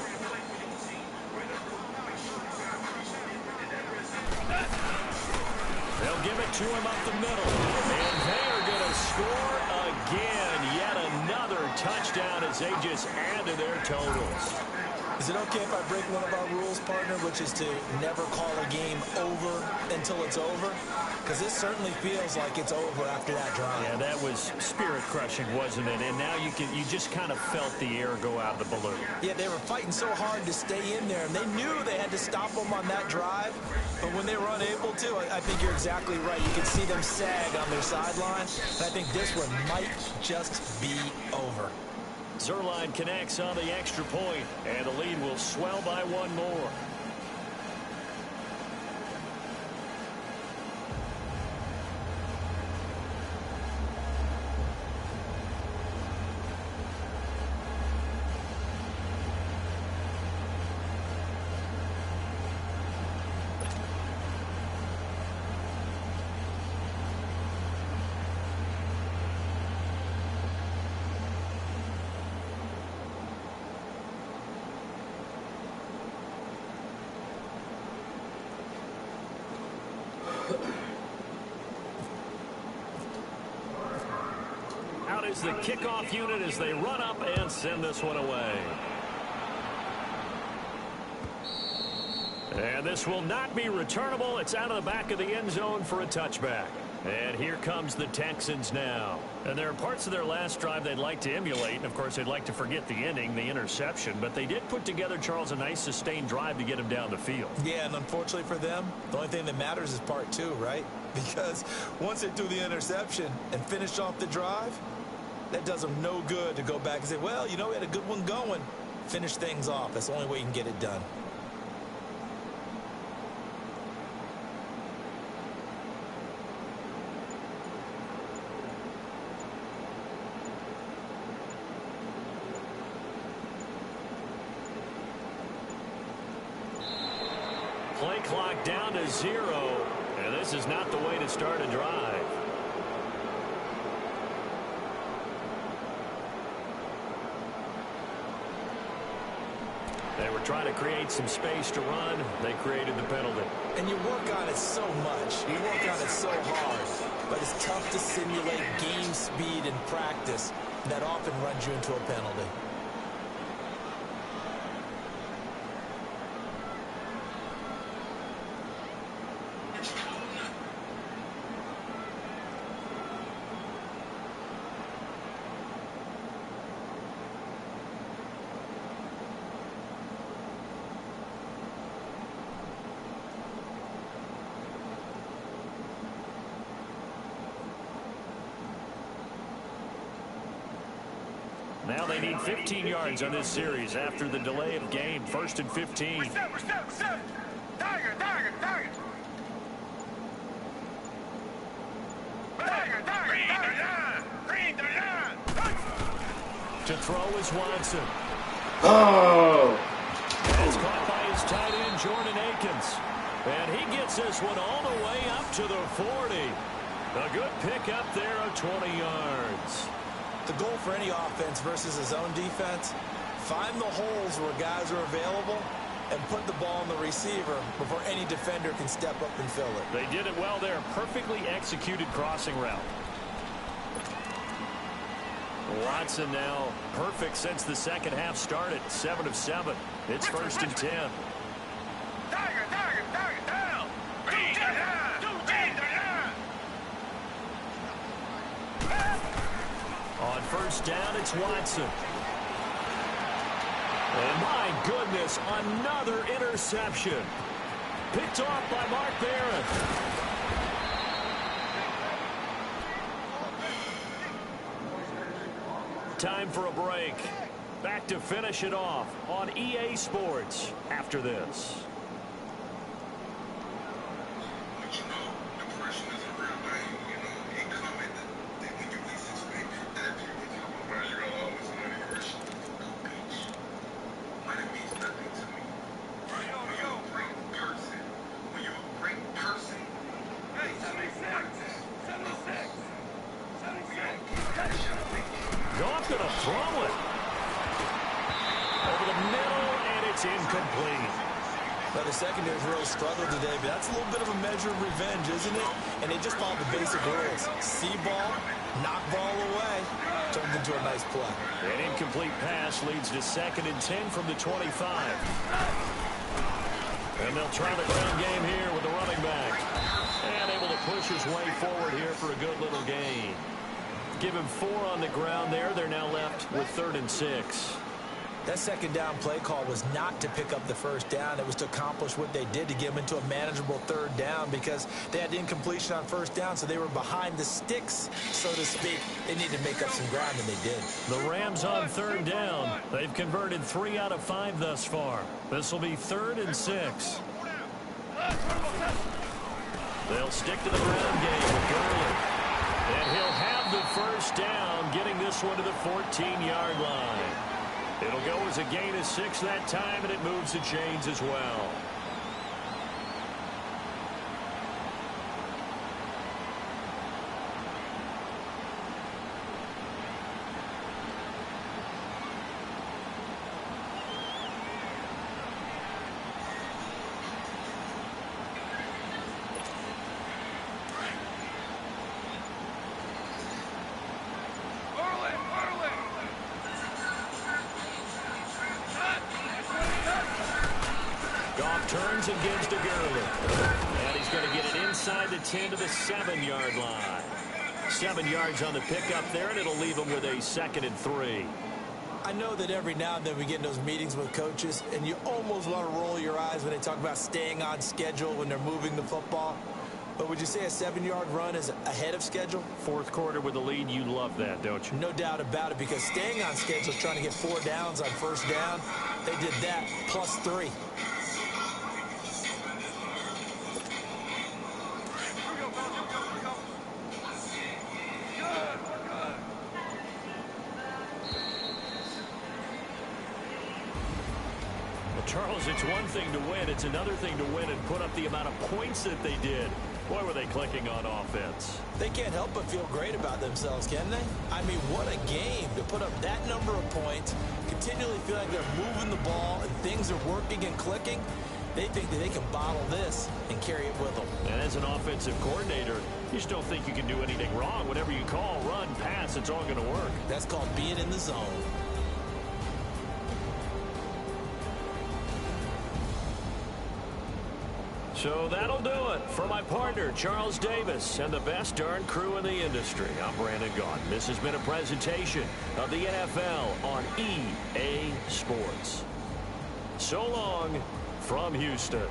They'll give it to him up the middle. And they are going to score again. Yet another touchdown as they just add to their totals. Is it okay if I break one of our rules, partner, which is to never call a game over until it's over? because this certainly feels like it's over after that drive. Yeah, that was spirit-crushing, wasn't it? And now you just kind of felt the air go out of the balloon. Yeah, they were fighting so hard to stay in there, and they knew they had to stop them on that drive. But when they were unable to, I think you're exactly right. You can see them sag on their sideline, and I think this one might just be over. Zerline connects on the extra point, and the lead will swell by one more. Out is the kickoff unit as they run up and send this one away. And this will not be returnable. It's out of the back of the end zone for a touchback. And here comes the Texans now. And there are parts of their last drive they'd like to emulate. And, of course, they'd like to forget the ending, the interception. But they did put together, Charles, a nice sustained drive to get him down the field. Yeah, and unfortunately for them, the only thing that matters is part two, right? Because once they do the interception and finish off the drive, that does them no good to go back and say, well, you know, we had a good one going. Finish things off. That's the only way you can get it done. Play clock down to 0, and this is not the way to start a drive. They were trying to create some space to run. They created the penalty. And you work on it so much. You work on it so hard. But it's tough to simulate game speed in practice. That often runs you into a penalty. Now they need 15 yards on this series after the delay of game. 1st and 15. Reset. Tiger. Green the line. To throw is Watson. Oh! It's caught by his tight end, Jordan Akins. And he gets this one all the way up to the 40. A good pick up there of 20 yards. The goal for any offense versus his own defense, find the holes where guys are available and put the ball on the receiver before any defender can step up and fill it. They did it well there. Perfectly executed crossing route. Watson now perfect since the second half started. 7 of 7. It's 1st and 10. Tiger, down. Green the line. On 1st down, it's Watson. And my goodness, another interception. Picked off by Mark Barron. Time for a break. Back to finish it off on EA Sports after this. Goff going to throw it. Over the middle, and it's incomplete. Well, the secondary's really struggled today, but that's a little bit of a measure of revenge, isn't it? And they just followed the basic rules. See ball, knock ball away. Turned into a nice play. An incomplete pass leads to 2nd and 10 from the 25. And they'll try the ground game here with the running back. And able to push his way forward here for a good little gain. Give him 4 on the ground there. They're now left with 3rd and 6. That second down play call was not to pick up the first down. It was to accomplish what they did, to get them into a manageable 3rd down, because they had incompletion on 1st down, so they were behind the sticks, so to speak. They needed to make up some ground, and they did. The Rams on 3rd down. They've converted 3 out of 5 thus far. This will be 3rd and 6. They'll stick to the ground game with Gurley. And he'll have the first down, getting this one to the 14-yard line. It'll go as a gain of 6 that time, and it moves the chains as well. Turns and gives to Gurley. And he's going to get it inside the 10 to the 7-yard line. 7 yards on the pickup there, and it'll leave him with a 2nd and 3. I know that every now and then we get in those meetings with coaches, and you almost want to roll your eyes when they talk about staying on schedule when they're moving the football. But would you say a 7-yard run is ahead of schedule? 4th quarter with the lead, you love that, don't you? No doubt about it, because staying on schedule is trying to get 4 downs on 1st down. They did that plus 3. Charles, it's one thing to win. It's another thing to win and put up the amount of points that they did. Boy, were they clicking on offense. They can't help but feel great about themselves, can they? I mean, what a game to put up that number of points, continually feel like they're moving the ball and things are working and clicking. They think that they can bottle this and carry it with them. And as an offensive coordinator, you just don't think you can do anything wrong. Whatever you call, run, pass, it's all going to work. That's called being in the zone. So that'll do it for my partner, Charles Davis, and the best darn crew in the industry. I'm Brandon Gaudin. This has been a presentation of the NFL on EA Sports. So long from Houston.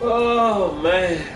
Oh, man.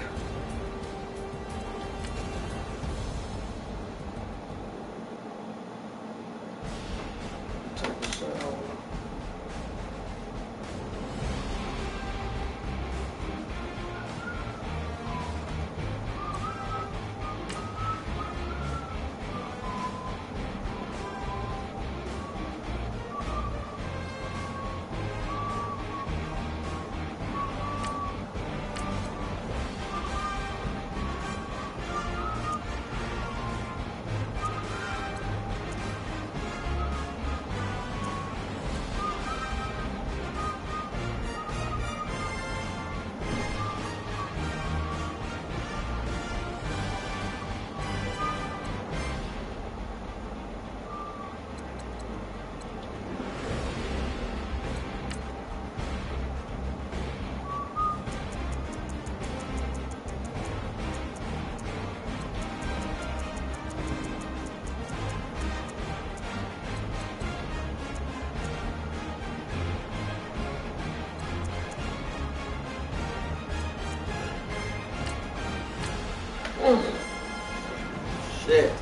Shit.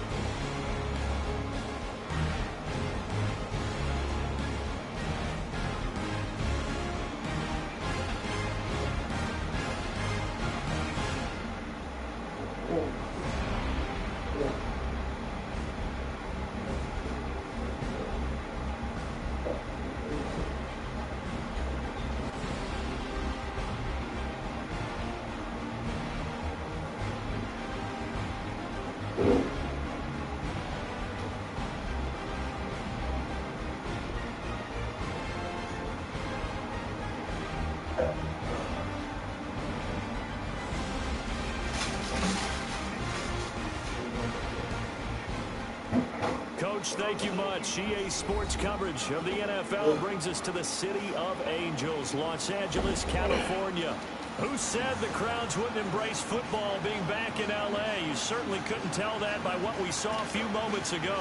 Coach, thank you much. EA Sports coverage of the NFL brings us to the City of Angels, Los Angeles, California. Who said the crowds wouldn't embrace football being back in L.A.? You certainly couldn't tell that by what we saw a few moments ago.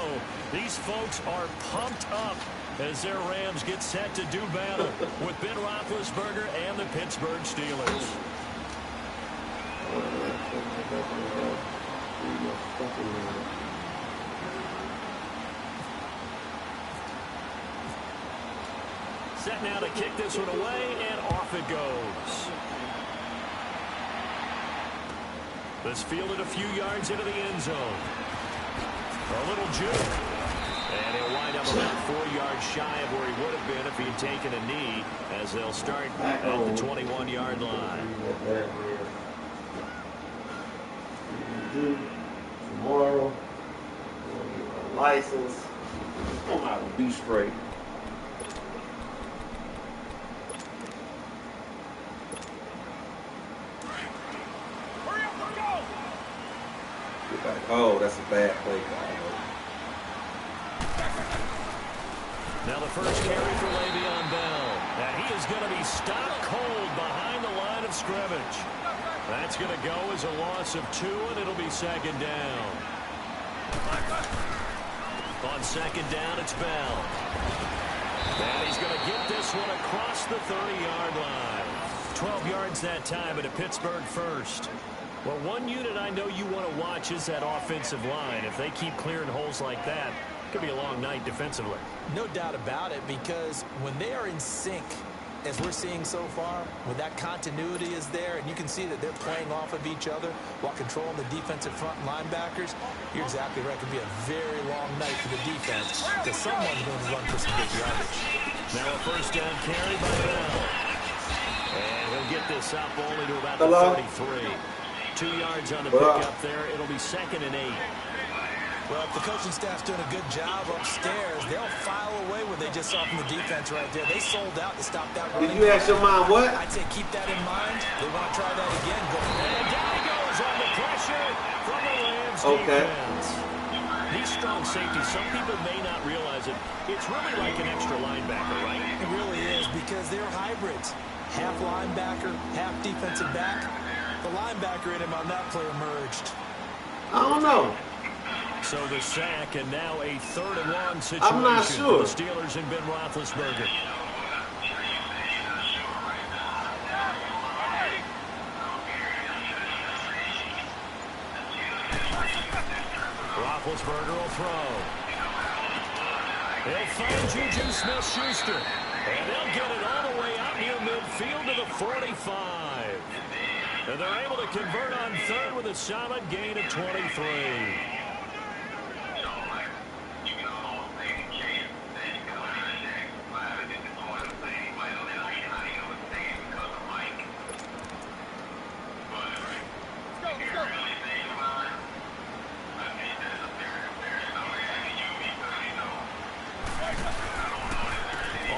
These folks are pumped up as their Rams get set to do battle with Ben Roethlisberger and the Pittsburgh Steelers. Set now to kick this one away, and off it goes. This fielded a few yards into the end zone. A little juke. And he'll wind up about 4 yards shy of where he would have been if he had taken a knee, as they'll start at the 21-yard line. Tomorrow, license. I'm out to be straight. Oh, that's a bad play. Now the first carry for Le'Veon Bell. And he is going to be stopped cold behind the line of scrimmage. That's going to go as a loss of 2, and it'll be second down. On second down, it's Bell. And he's going to get this one across the 30-yard line. 12 yards that time, and a Pittsburgh first. Well, one unit I know you want to watch is that offensive line. If they keep clearing holes like that, it could be a long night defensively. No doubt about it, because when they are in sync, as we're seeing so far, when that continuity is there, and you can see that they're playing off of each other while controlling the defensive front linebackers, you're exactly right. It could be a very long night for the defense, because someone's going to run for some big yardage. Now a first down carry by Bell. And he'll get this up only to about the 33. 2 yards on the pickup there. It'll be second and 8. Well, if the coaching staff's doing a good job upstairs, they'll file away what they just saw from the defense right there. They sold out to stop that running. Did you ask your mom what? I'd say keep that in mind. They want to try that again. Go ahead. And down he goes on the pressure from the Rams defense. These strong safeties, some people may not realize it. It's really like an extra linebacker, right? It really is, because they're hybrids. Half linebacker, half defensive back. The linebacker in him on that play emerged. I don't know. So the sack, and now a 3rd and 1 situation I'm not sure. for the Steelers and Ben Roethlisberger. Roethlisberger will throw. He'll find Juju Smith-Schuster. And they'll get it all the way out near midfield to the 45. And they're able to convert on 3rd with a solid gain of 23.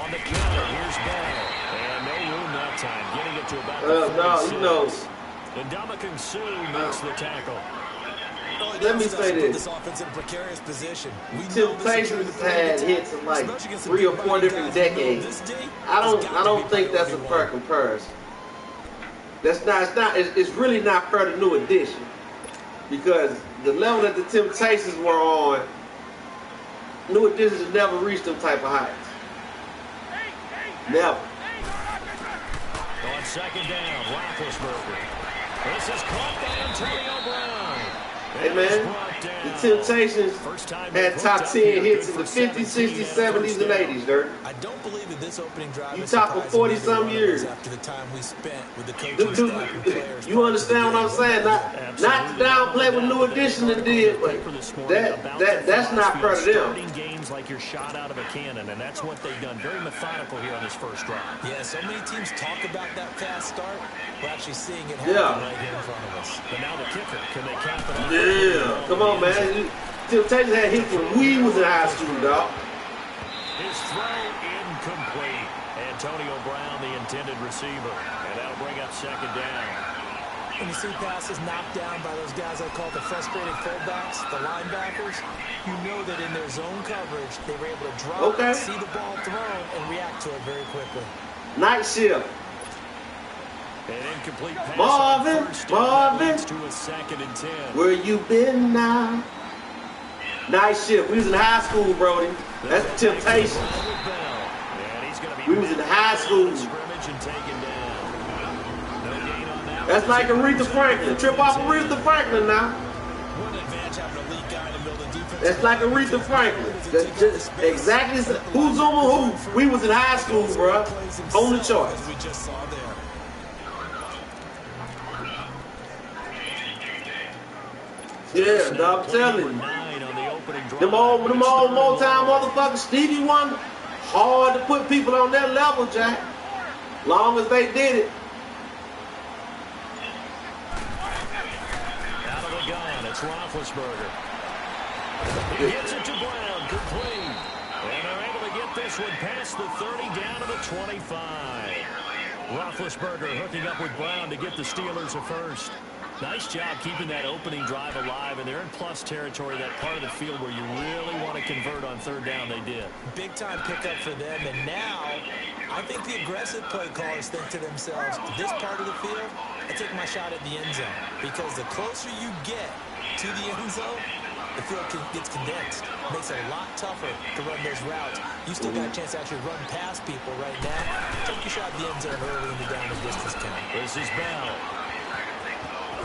On the counter, here's Bell. And no room that time, getting it to about the 46. No, you know. And Ndamukong Suh makes the tackle. Let me say this. This offense in a precarious position. Temptations had hits in like 3 or 4 different decades. I don't think that's a fair comparison. It's really not fair to New Edition, because the level that the Temptations were on, New Edition has never reached them type of heights. Never. On second down, Roethlisberger. This is caught by Antonio Brown. Hey, man, the Temptations had top 10 hits in the 50s, 60s, 70s, and 80s, Dirk. I don't believe that this opening drive You is talking surprising 40-some either one of us years. after the time we spent with the coaching staff and players. You understand what I'm saying? Not to downplay what New Edition did, but that's not part of them. Games like you're shot out of a cannon, and that's what they've done. Very methodical here on this first drive. Yeah, so many teams talk about that fast start. We're actually seeing it happen right here in front of us. But now the kicker, can they cap it off? Yeah, come on, man. Temptations had hits when we was in high school, dog. His throw incomplete. Antonio Brown, the intended receiver. And that'll bring up second down. When you see passes knocked down by those guys I call the frustrated fullbacks, the linebackers, you know that in their zone coverage, they were able to drop, see the ball thrown, and react to it very quickly. Night shift. An incomplete pass Marvin, to a 2nd and 10. Where you been now? Night shift. We was in high school, Brody. That's the Temptations. We was in high school. That's like Aretha Franklin. Trip off Aretha Franklin now. That's like Aretha Franklin. That's just exactly who's on who. We was in high school, bro. On the charts. Yeah, dog, I'm telling you. Them old Motown motherfuckers, Stevie Wonder, hard to put people on that level, Jack. Long as they did it. Out of the gun, it's Roethlisberger. He gets it to Brown, complete. And they're able to get this one past the 30, down to the 25. Roethlisberger hooking up with Brown to get the Steelers a first. Nice job keeping that opening drive alive, and they're in plus territory, that part of the field where you really want to convert on third down. They did. Big-time pickup for them, and now I think the aggressive play callers think to themselves, this part of the field, I take my shot at the end zone, because the closer you get to the end zone, the field gets condensed. Makes it a lot tougher to run those routes. You still got a chance to actually run past people right now. Take your shot at the end zone early in the down and distance count. This is Bell.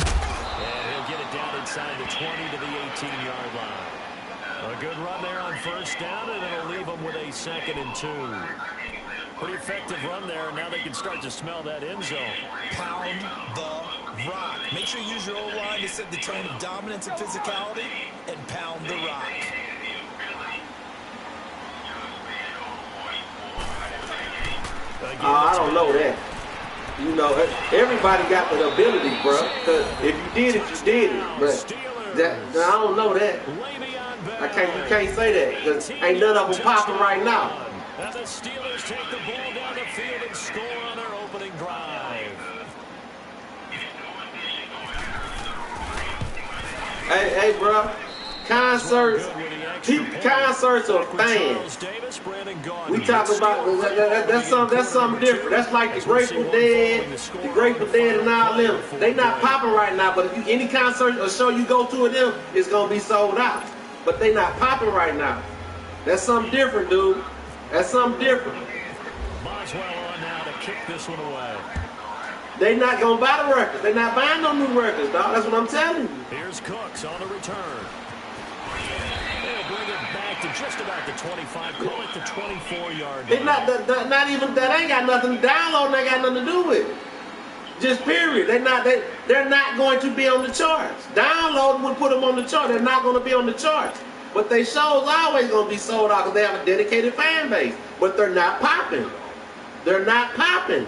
And he'll get it down inside the 20 to the 18-yard line. A good run there on first down, and it'll leave them with a 2nd and 2. Pretty effective run there, and now they can start to smell that end zone. Pound the rock. Make sure you use your O-line to set the tone of dominance and physicality, and pound the rock. I don't know that. You know, everybody got the ability, bro. Because if you did it, you did it. But I don't know that. You can't say that because ain't none of them popping right now. And the Steelers take the ball down the field and score on their opening drive. Hey, bro. Concerts are fans. We talk about that's something different. That's like the Grateful Dead, and all them. They not popping right now, but if any concert or show you go to of them, it's gonna be sold out. But they not popping right now. That's something different, dude. That's something different. Boswell on now to kick this one away. They not gonna buy the records. They not buying no new records, dog. That's what I'm telling you. Here's Cooks on the return. They'll bring it back to just about the 25. Call it the 24-yard line. It's not even that. Ain't got nothing to download. They got nothing to do with it. Just period. They're not going to be on the charts. Download would put them on the chart. They're not going to be on the charts. But they shows always going to be sold out because they have a dedicated fan base. But they're not popping. They're not popping.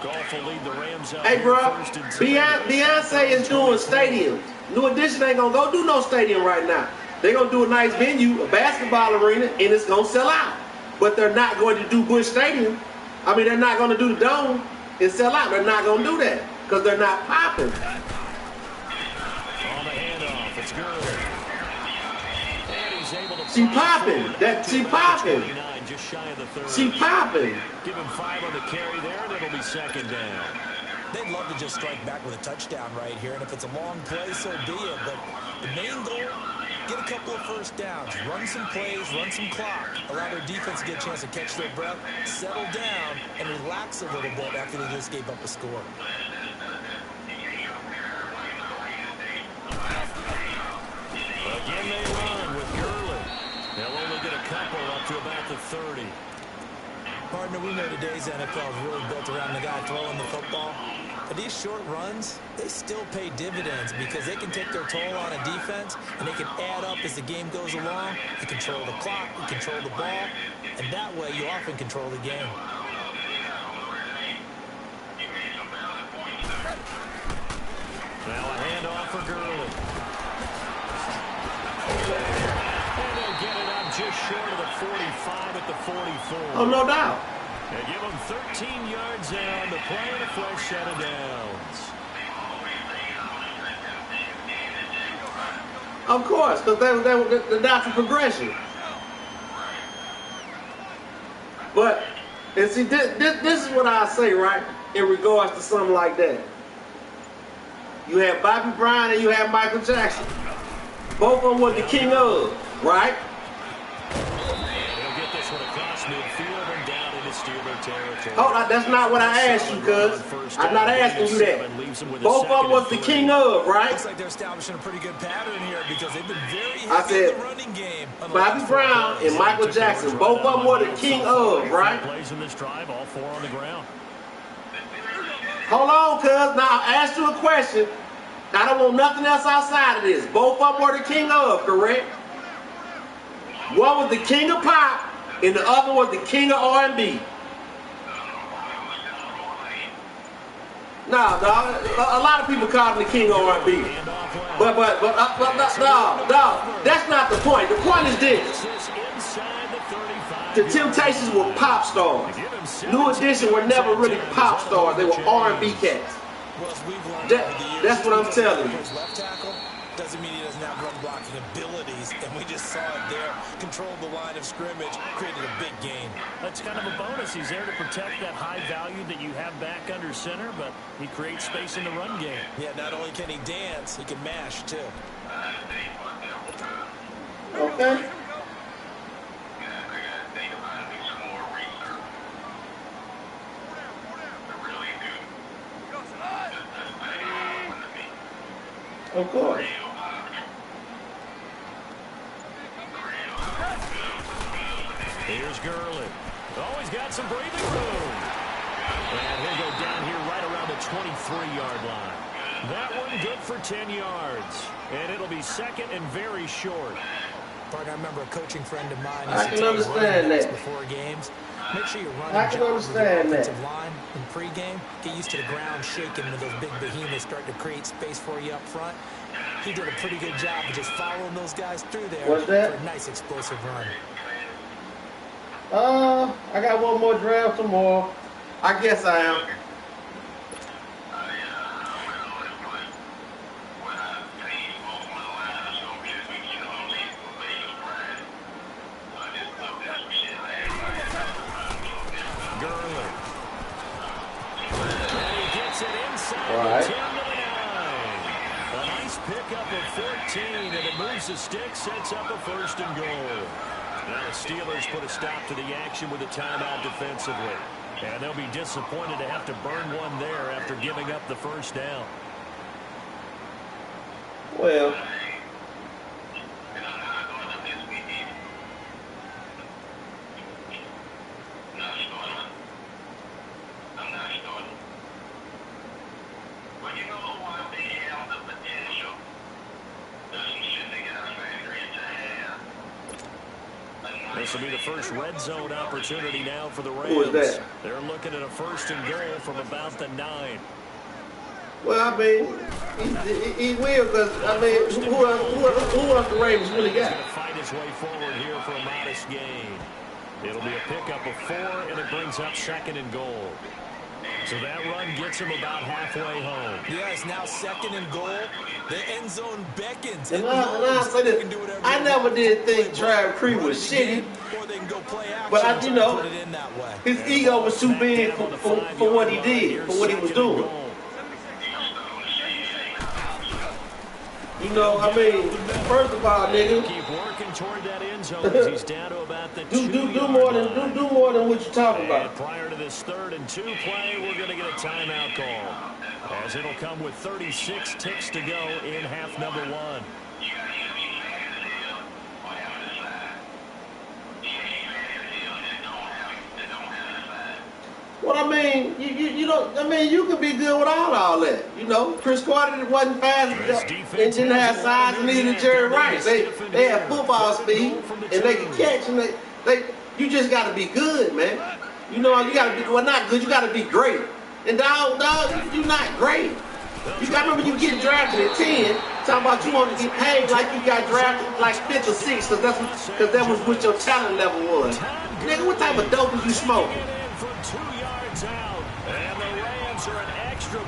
Golf will lead the Rams out. Hey, bro, Beyonce is doing stadiums. New Edition ain't going to go do no stadium right now. They're going to do a nice venue, a basketball arena, and it's going to sell out. But they're not going to do Busch Stadium. I mean, they're not going to do the Dome and sell out. They're not going to do that because they're not popping. On the handoff, it's good. And he's able to she popping. She popping. Just shy of the 30. She popping. Give him 5 on the carry there, and it'll be 2nd down. They'd love to just strike back with a touchdown right here, and if it's a long play, so be it. But the main goal, get a couple of first downs, run some plays, run some clock, allow their defense to get a chance to catch their breath, settle down, and relax a little bit after they just gave up a score. to about the 30. Partner, we know today's NFL is really built around the guy throwing the football. But these short runs, they still pay dividends because they can take their toll on a defense, and they can add up as the game goes along. You control the clock, you control the ball, and that way you often control the game. Now a handoff for Gurley. And they'll get it up just short of the 45 at the 44. Oh, no doubt. They give them 13 yards down to play in a fresh set of downs. Of course, because the natural progression. But, and see, this is what I say, right, in regards to something like that. You have Bobby Brown and you have Michael Jackson. Both of them was the king of, right? They'll get this one across midfield and down into Steeler territory. Hold on, that's not what I asked you, cuz. I'm not asking you that. Both of them was the king of, right? Looks like they're establishing a pretty good pattern here because they've been very I heavy in said, the running game. Bobby Brown and Michael Jackson, both of them were the king of, right? Plays in this drive, all four on the ground. Hold on, cuz. Now, I asked you a question. I don't want nothing else outside of this. Both of them were the king of, correct? One was the king of pop, and the other was the king of R&B. Nah, dog. A lot of people call him the king of R&B. But no, that's not the point. The point is this. The Temptations were pop stars. New Edition were never really pop stars. They were R&B cats. Well, as we've learned over the years, That's what I'm telling you. his left tackle doesn't mean he doesn't have run blocking abilities, and we just saw it there. Controlled the line of scrimmage, created a big gain. That's kind of a bonus. He's there to protect that high value that you have back under center, but he creates space in the run game. Yeah, not only can he dance, he can mash too. Okay. Of course. Here's Gurley. Oh, he's got some breathing room. And he'll go down here right around the 23-yard line. That one good for 10 yards. And it'll be second and very short. Partner, I remember a coaching friend of mine. I can understand that. Before games, make sure you're running. I can understand that. Line in pregame. Get used to the ground shaking when those big behemoths start to create space for you up front. He did a pretty good job of just following those guys through there What's that? for a nice explosive run. I got one more draft tomorrow. I guess I am. Gurley. And he gets it inside All right. the 10 to the 9. A nice pickup of 14, and it moves the stick, sets up a first and goal. Now the Steelers put a stop to the action with a timeout defensively. And they'll be disappointed to have to burn one there after giving up the first down. Well, This will be the first red zone opportunity now for the Rams. Who is that? They're looking at a first and goal from about the 9. well, I mean, he will, because, I mean, who else the Ravens really He's got? going to fight his way forward here for a modest gain. It'll be a pickup of 4, and it brings up second and goal. So that run gets him about halfway home. Yeah, it's now second and goal. The end zone beckons. And I say this, I never did think Trav Creed was shitty, but his ego was too big for what he did, for what he was doing. You know, I mean, first of all, nigga, Keep working toward that end zone as he's down to about the do 2-yard more line. than what you're talking about. And prior to this 3rd and 2 play, we're going to get a timeout call, as it'll come with 36 ticks to go in half number 1. Well, I mean, you don't. I mean, you can be good without all that. You know, Chris Carter wasn't fast and didn't have size, and neither did Jerry Rice. They had football speed and they can catch, and they you just got to be good, man. You know, you got to be not good. You got to be great. And dog, you're not great. You got to remember you get drafted at 10. Talking about you want to get paid like you got drafted like 5th or 6th, because that was what your talent level was. Nigga, what type of dope was you smoking?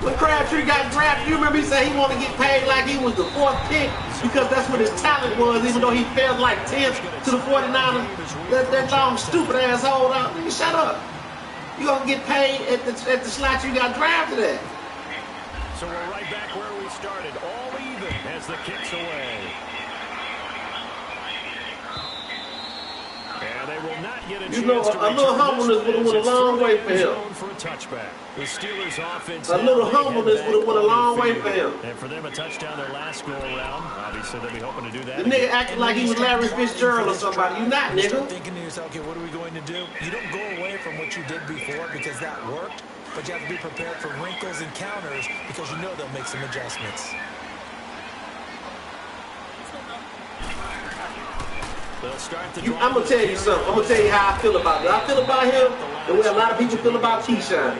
When Crabtree got drafted, you remember he said he wanted to get paid like he was the 4th pick because that's what his talent was, even though he fell like 10th to the 49ers. That long stupid asshole out. Nigga, shut up. You gonna get paid at the slot you got drafted at. So we're right back where we started, all even as the kick's away. And they will not get a chance to a little humbleness would have went a long way for him. For a touchback. The Steelers offense. A little humbleness would have went a long way for him. And for them, a touchdown their last go around. Obviously, they'll be hoping to do that. The nigga acting like he was Larry Fitzgerald or somebody. You not, nigga. Thinking to yourself, okay, what are we going to do? You don't go away from what you did before because that worked, but you have to be prepared for wrinkles and counters because you know they'll make some adjustments. I'm going to tell you something. I'm going to tell you how I feel about it. I feel about him the way a lot of people feel about Keyshawn.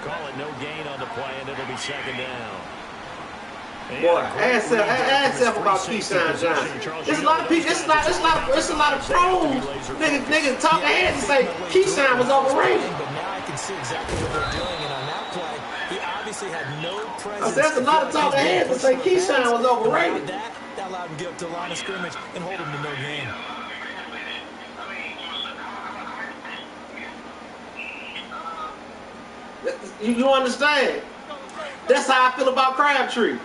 Call it no gain on the play, and it'll be second down. Boy, ask yourself about Keyshawn Johnson. There's a lot of people. It's a lot of pros. Niggas talk ahead and say Keyshawn was overrated. But now I can see exactly what they're doing, and on that play, he obviously had no presence. There's a lot of talk ahead to say Keyshawn was overrated. That allowed him to get up to the line of scrimmage and hold him to no gain. You understand? That's how I feel about Crabtree.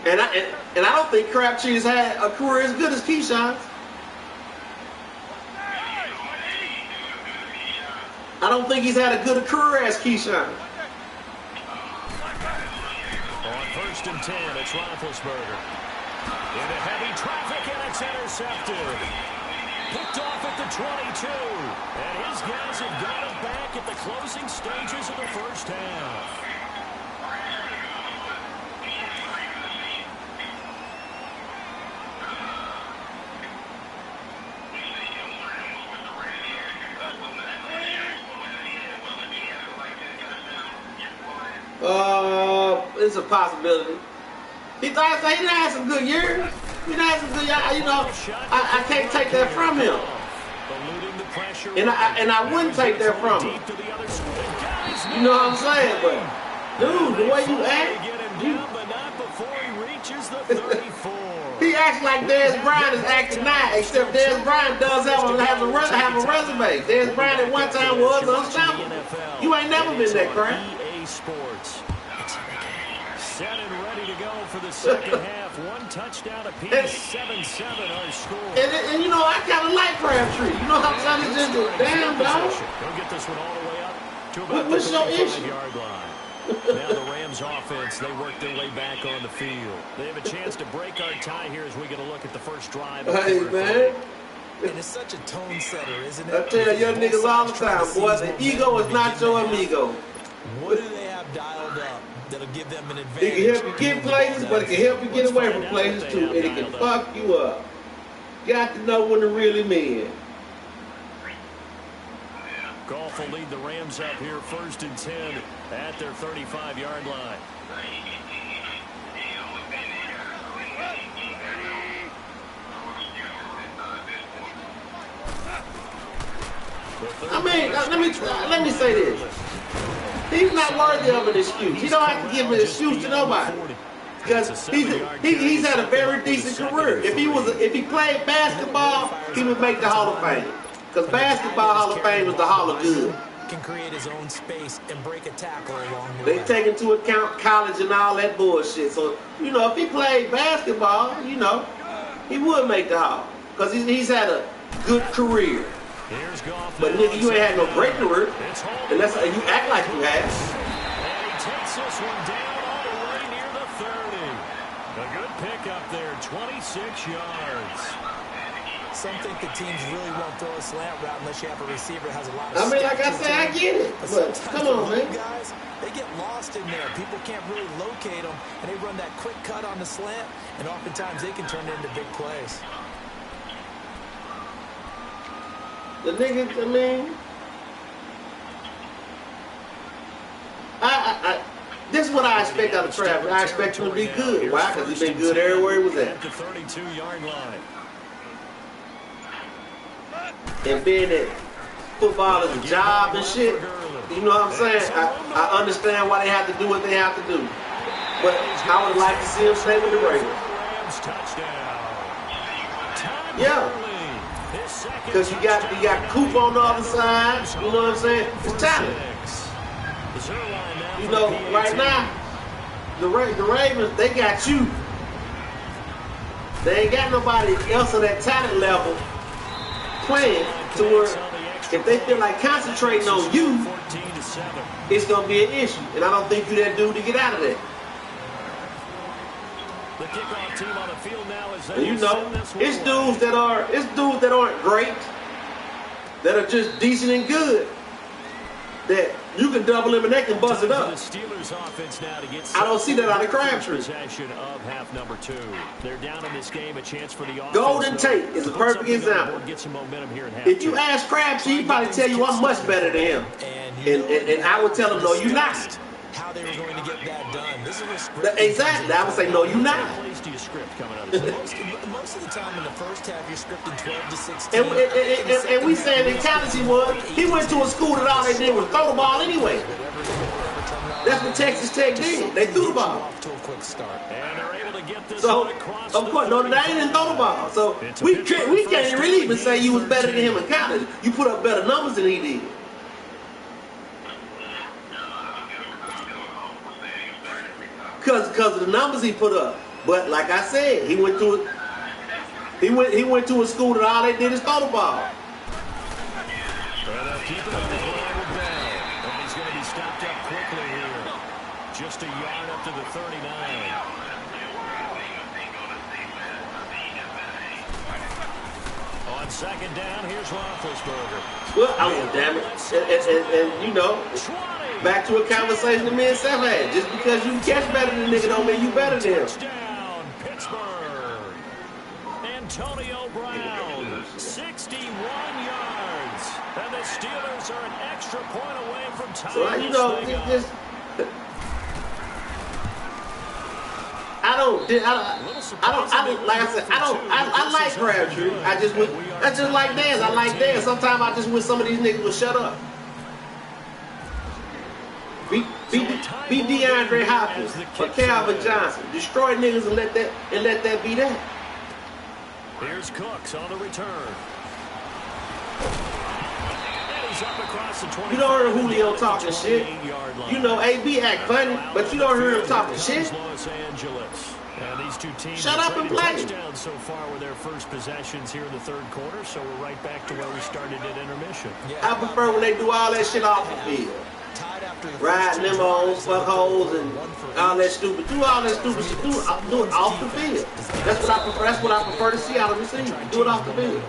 And I don't think Crabtree has had a career as good as Keyshawn's. I don't think he's had a good career as Keyshawn. On 1st and 10, it's Roethlisberger. Into heavy traffic, and it's intercepted. Picked off at the 22. And his guys have got it back at the closing stages of the first half. It's a possibility. He done had some good years. He done had some good years. You know, I can't take that from him. And I wouldn't take that from him. You know what I'm saying? But dude, the way you act, he acts like Dez Bryant is acting now, except Dez Bryant does have a resume. Dez Bryant at one time was unstoppable. You ain't never been that crap. Sports. Set and ready to go for the second half. One touchdown apiece, 7-7 our score. And you know, I kind of like Crabtree. You know how I'm trying to just go, damn, dog. They'll get this one all the way up to about what's the your issue? 25-yard line. Now the Rams offense, they work their way back on the field. They have a chance to break our tie here as we get a look at the first drive. Hey, man. And it's such a tone setter, isn't it? I tell young niggas all the time, boys, the ego is not your amigo. What do they have dialed up that'll give them an advantage? It can help you get places, but it can help you get away from places too. And it can fuck you up. Got to know when to really mean. Goff will lead the Rams up here 1st and 10 at their 35-yard line. I mean, let me say this. He's not worthy of an excuse. You don't have to give an excuse to nobody. Because he's had a very decent career. If he played basketball, he would make the Hall of Fame. Because basketball Hall of Fame is the Hall of Good. Can create his own space and break a tackle along the They way. take into account college and all that bullshit. So, you know, if he played basketball, you know, he would make the Hall. Because he's had a good career. But nigga, you ain't had no great career. Unless you act like you have. And he takes this one down all the way near the 30. A good pick up there, 26 yards. Some think that teams really won't throw a slant route unless you have a receiver that has a lot of I mean, like I stature said, I to him. get it. But come the on, little man. guys, they get lost in there. People can't really locate them, and they run that quick cut on the slant, and oftentimes they can turn it into big plays. The niggas, I mean, this is what I expect out of Travis. I expect him to be good. Why? Because he's been good everywhere he was at. The 32-yard line. And being that football is a job and shit, you know what I'm saying? I understand why they have to do what they have to do. But I would like to see him stay with the Raiders. Yeah. Because you got Coop on the other side, you know what I'm saying? It's talent. You know, right now, the Ravens, they got you. They ain't got nobody else on that talent level playing to where if they feel like concentrating on you, it's going to be an issue. And I don't think you that dude to get out of that. The kickoff team on the field now is and you know, it's dudes that aren't great, that are just decent and good, that you can double him and they can bust it up. I don't see that out of Crabtree. Possession of half number 2. They're down in this game. A chance for the offense. Golden Tate is a perfect example. Get some momentum here in half if you ask Crabtree, he'd probably tell you I'm much better than him. And I would tell him, no, you're not. How they were going to get that done. This is exactly. I would say, no, you're not. Most of the time in the first half, you're scripting 12 to 16. And we saying in college he went to a school that all they did was throw the ball anyway. That's what Texas Tech did. They threw the ball. So, of course, Notre Dame didn't throw the ball. So we can't really even say you was better than him in college. You put up better numbers than he did. Because of the numbers he put up. But like I said, he went to a school that all they did is throw the ball. Keep it on the ground down. And he's going to be stopped up quickly here. Just a yard up to the 39. On second down, here's Roethlisberger. Well, damn it. And you know, back to a conversation that me and Seth had. Just because you catch better than the nigga don't mean you better than him. Touchdown, Pittsburgh. Antonio Brown, 61 yards. And the Steelers are an extra point away from tying so, you know, I like Crabtree. I just like Dez. I like Dez. Sometimes I just wish some of these niggas would shut up. Beat DeAndre Hopkins or Calvin Johnson. Destroy niggas and let that be that. Here's Cooks on the return. And he's up across the 20. You don't hear Julio talking shit. You know AB act funny, but you don't hear him talking shit. Los Angeles. And these two teams shut up and play. Touchdowns so far with their first possessions here in the third quarter, so we're right back to where we started at intermission. I prefer when they do all that shit off the field. Riding them on fuck holes and all that stupid. Do all that stupid shit. Do it off the field. That's what I prefer. That's what I prefer to see out of the receiver. Do it off the field.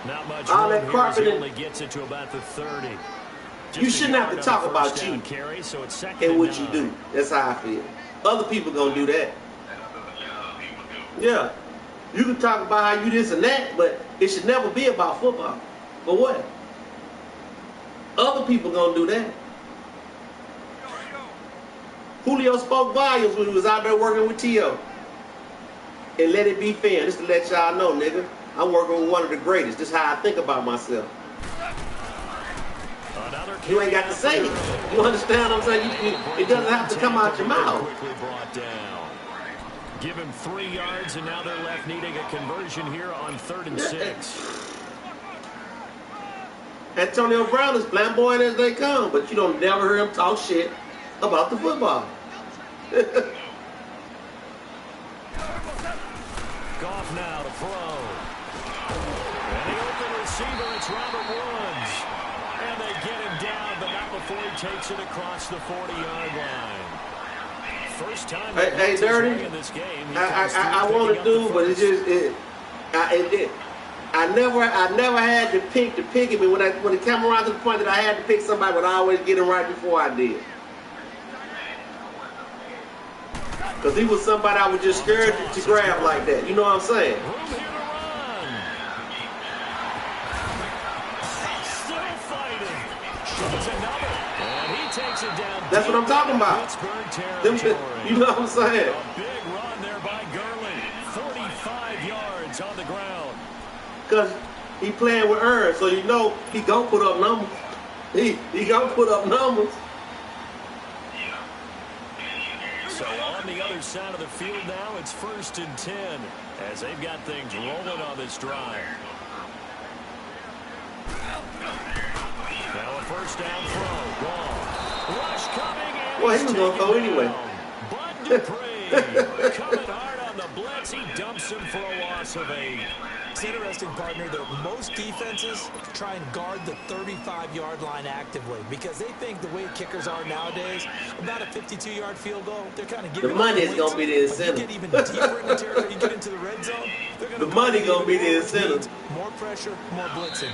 Not much all that carpet only gets it to about the 30. You shouldn't have to talk about you and what you do. That's how I feel. Other people gonna do that. Yeah. You can talk about how you this and that, but it should never be about football. For what? Other people gonna do that. Julio spoke volumes when he was out there working with T.O. And let it be fair. Just to let y'all know, nigga, I'm working with one of the greatest. This is how I think about myself. You ain't got to say it. You understand what I'm saying? It doesn't have to come out your mouth. Give him 3 yards, and now they're left needing a conversion here on 3rd and 6. Antonio Brown is flamboyant as they come, but you don't never hear him talk shit about the football. Goff now to throw. And the open receiver, it's Robert Woods. And they get him down, but not before he takes it across the 40-yard line. First time hey Dirty, in this game. I want to do, but it's just, I I never had to pick him. And when it came around to the point that I had to pick somebody, I would always get him right before I did. Because he was somebody I was just scared to grab like that. You know what I'm saying? Room here to run. Still fighting. Shows another. And he takes it down. That's what I'm talking about. Pittsburgh territory. You know what I'm saying? A big run there by Gurley. 45 yards on the ground. Because he playing with Earth, so you know he gonna put up numbers. He gonna put up numbers. So on the other side of the field now, it's 1st and 10 as they've got things rolling on this drive. Now a first down throw. Ball. Rush coming in. Well, he was going to throw anyway. Bud Dupree coming hard on the blitz. He dumps him for a loss of 8. It's interesting, partner, that most defenses try and guard the 35-yard line actively because they think the way kickers are nowadays, about a 52-yard field goal, they're kind of giving the money is going to be the incentive. You get even deeper in the territory, you get into the red zone, they're going to the money going to be the incentive. More pressure, more blitzing.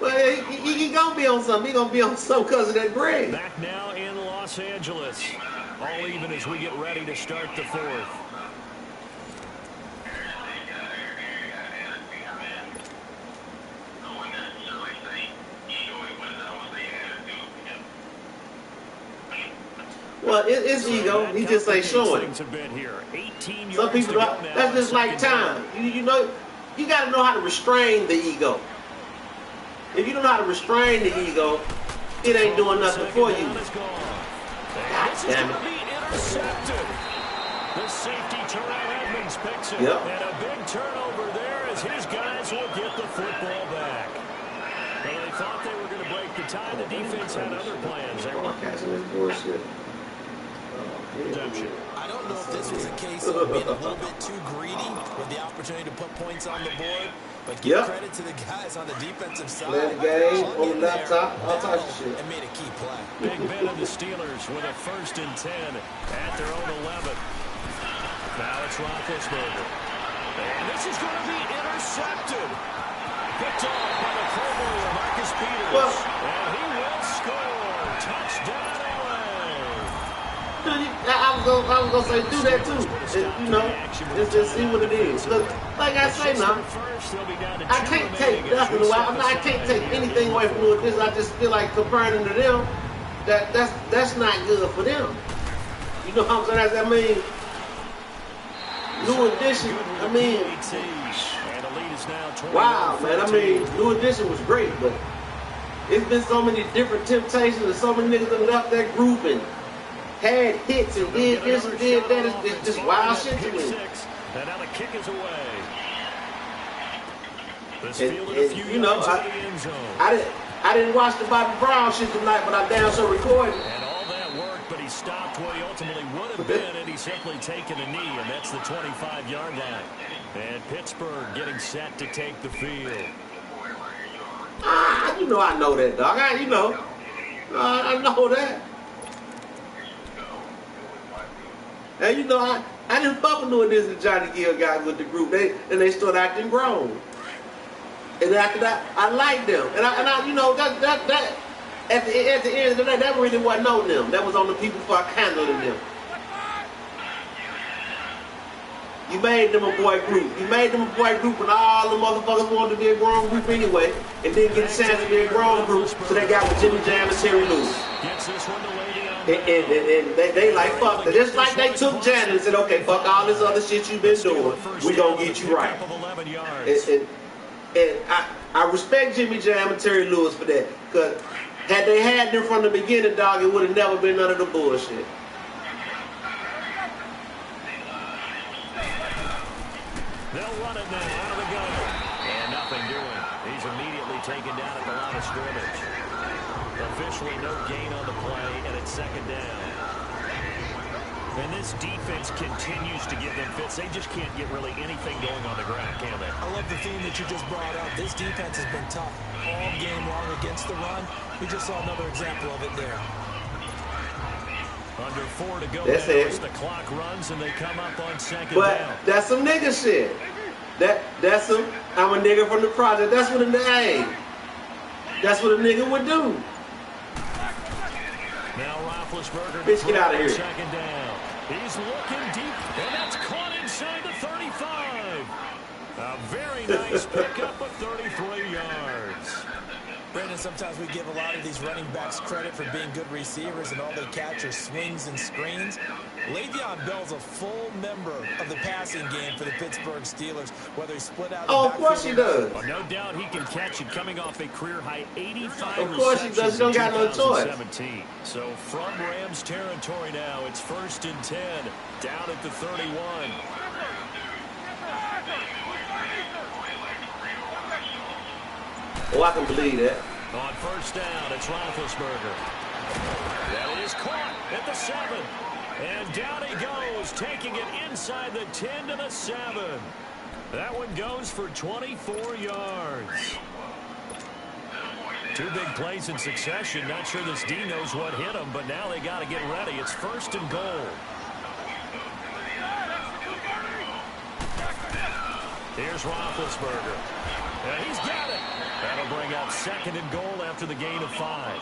Well, he gonna be on something. He gonna be on something because of that bread. Back now in Los Angeles. All even as we get ready to start the 4th. Well, it's ego. He just ain't showing. Some people, that's just like time. You know, you got to know how to restrain the ego. If you don't know how to restrain the ego, it ain't doing nothing for you. God damn it. The safety Terrell Edmonds picks it. Yep. And a big turnover there as his guys will get the football back. Well, they thought they were going to break the tie. The defense had other plans. They were catching this bullshit. redemption. I don't know if this was a case of being a little bit too greedy with the opportunity to put points on the board, but give credit to the guys on the defensive side. Play the game on the laptop, all types of shit. And made a key play. Big Ben of the Steelers with a 1st and 10 at their own 11. Now it's Roethlisberger. And this is going to be intercepted. Picked off by the Pro Bowler, Marcus Peters. And he will score. Touchdown, LA. I was gonna say do that too. You know, just see what it is. Look, like I say now, I can't take nothing away. I can't take anything away from doing this. I just feel like comparing them to them, that's not good for them. You know what I'm saying? I mean, New Edition. I mean, wow, man. I mean, New Edition was great, but it's been so many different temptations and so many niggas that left that group and had hits and did this and did that. It's just wild shit to me. And now the kick is away. And you know, I didn't watch the Bobby Brown shit tonight, but I damn sure recorded. And all that work, but he stopped where he ultimately would have been, and he's simply taken a knee, and that's the 25-yard line. And Pittsburgh getting set to take the field. You know I know that, dog. I know that. And you know, I didn't fuck with doing this to Johnny Gill guys with the group. They started acting grown. And after that, I liked them. And I you know, that at the end of the day, that really wasn't on them. That was on the people for handling them. You made them a boy group. You made them a boy group when all the motherfuckers wanted to be a grown group anyway, and didn't get a chance to be a grown group, so they got with Jimmy Jam and Terry Lewis. And they like, fuck that. Just like they took Janet and said, okay, fuck all this other shit you've been doing. We gonna get you right. And I respect Jimmy Jam and Terry Lewis for that. Because had they had them from the beginning, dog, it would have never been none of the bullshit. They'll run it now out of the gun. And nothing doing. He's immediately taken down at the line of scrimmage. Officially no gain on the play, and it's 2nd down. And this defense continues to give them fits. They just can't get really anything going on the ground, can they? I love the theme that you just brought up. This defense has been tough all game long against the run. We just saw another example of it there. Under 4 to go That's now it. as the clock runs and they come up on second But down. that's some nigga shit. That's some, I'm a nigga from the project. That's what a nigga would do. Now Roethlisberger Bitch, get out of here. second down. He's looking deep, and that's caught inside the 35. A very nice pickup of 33 yards. Brandon, sometimes we give a lot of these running backs credit for being good receivers and all they catch are swings and screens. Le'Veon Bell's a full member of the passing game for the Pittsburgh Steelers, whether he split out. Oh, of course he does. Well, no doubt he can catch it, coming off a career-high 85 Of course he does. He don't got no choice. So from Rams territory now, it's 1st and 10, down at the 31. Oh, I can believe that. On 1st down, it's Roethlisberger. That is caught at the 7. And down he goes, taking it inside the 10 to the 7. That one goes for 24 yards. 2 big plays in succession. Not sure this D knows what hit him, but now they got to get ready. It's 1st and goal. Here's Roethlisberger. And he's got it. That'll bring up 2nd and goal after the gain of 5.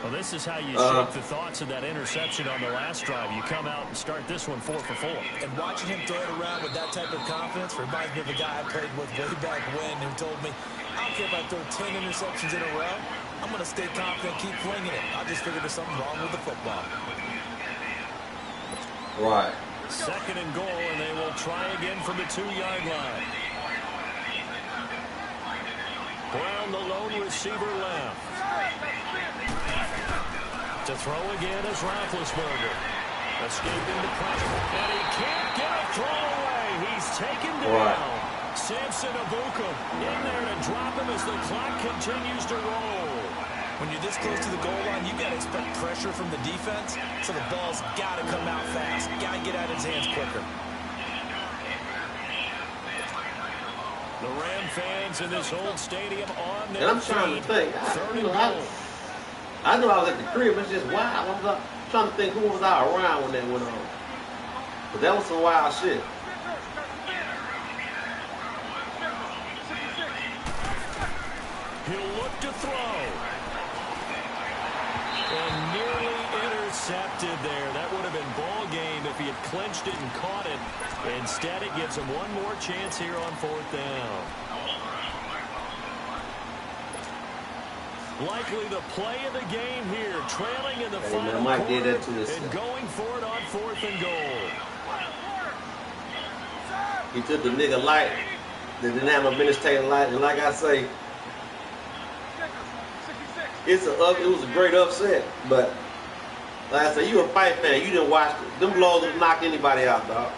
Well, this is how you shake the thoughts of that interception on the last drive. You come out and start this one 4 for 4. And watching him throw it around with that type of confidence reminds me of a guy I played with way back when who told me, I don't care if I throw 10 interceptions in a row. I'm going to stay confident, keep flinging it. I just figured there's something wrong with the football. Right. 2nd and goal, and they will try again from the 2-yard line. Brown, the lone receiver, left. To throw again is Roethlisberger. Escaping the pressure, and he can't get a throw away. He's taken down. Samson Abuka in there to drop him as the clock continues to roll. When you're this close to the goal line, you got to expect pressure from the defense, so the ball's got to come out fast. Got to get out of his hands quicker. The Ram fans in this old stadium on their And I'm trying to think. I know I was at the crib. It's just wild. I'm trying to think who was out around when that went on. But that was some wild shit. He'll look to throw. And nearly intercepted there. That would have been ball game if he had clinched it and caught it. Instead, it gives him one more chance here on 4th down. Likely the play of the game here, trailing in the final quarter and going for it on 4th and goal. He took the nigga light. They didn't have no administrative light. And like I say, it was a great upset. But like I said, you a fight fan. You didn't watch it. Them blows would knock anybody out, dog.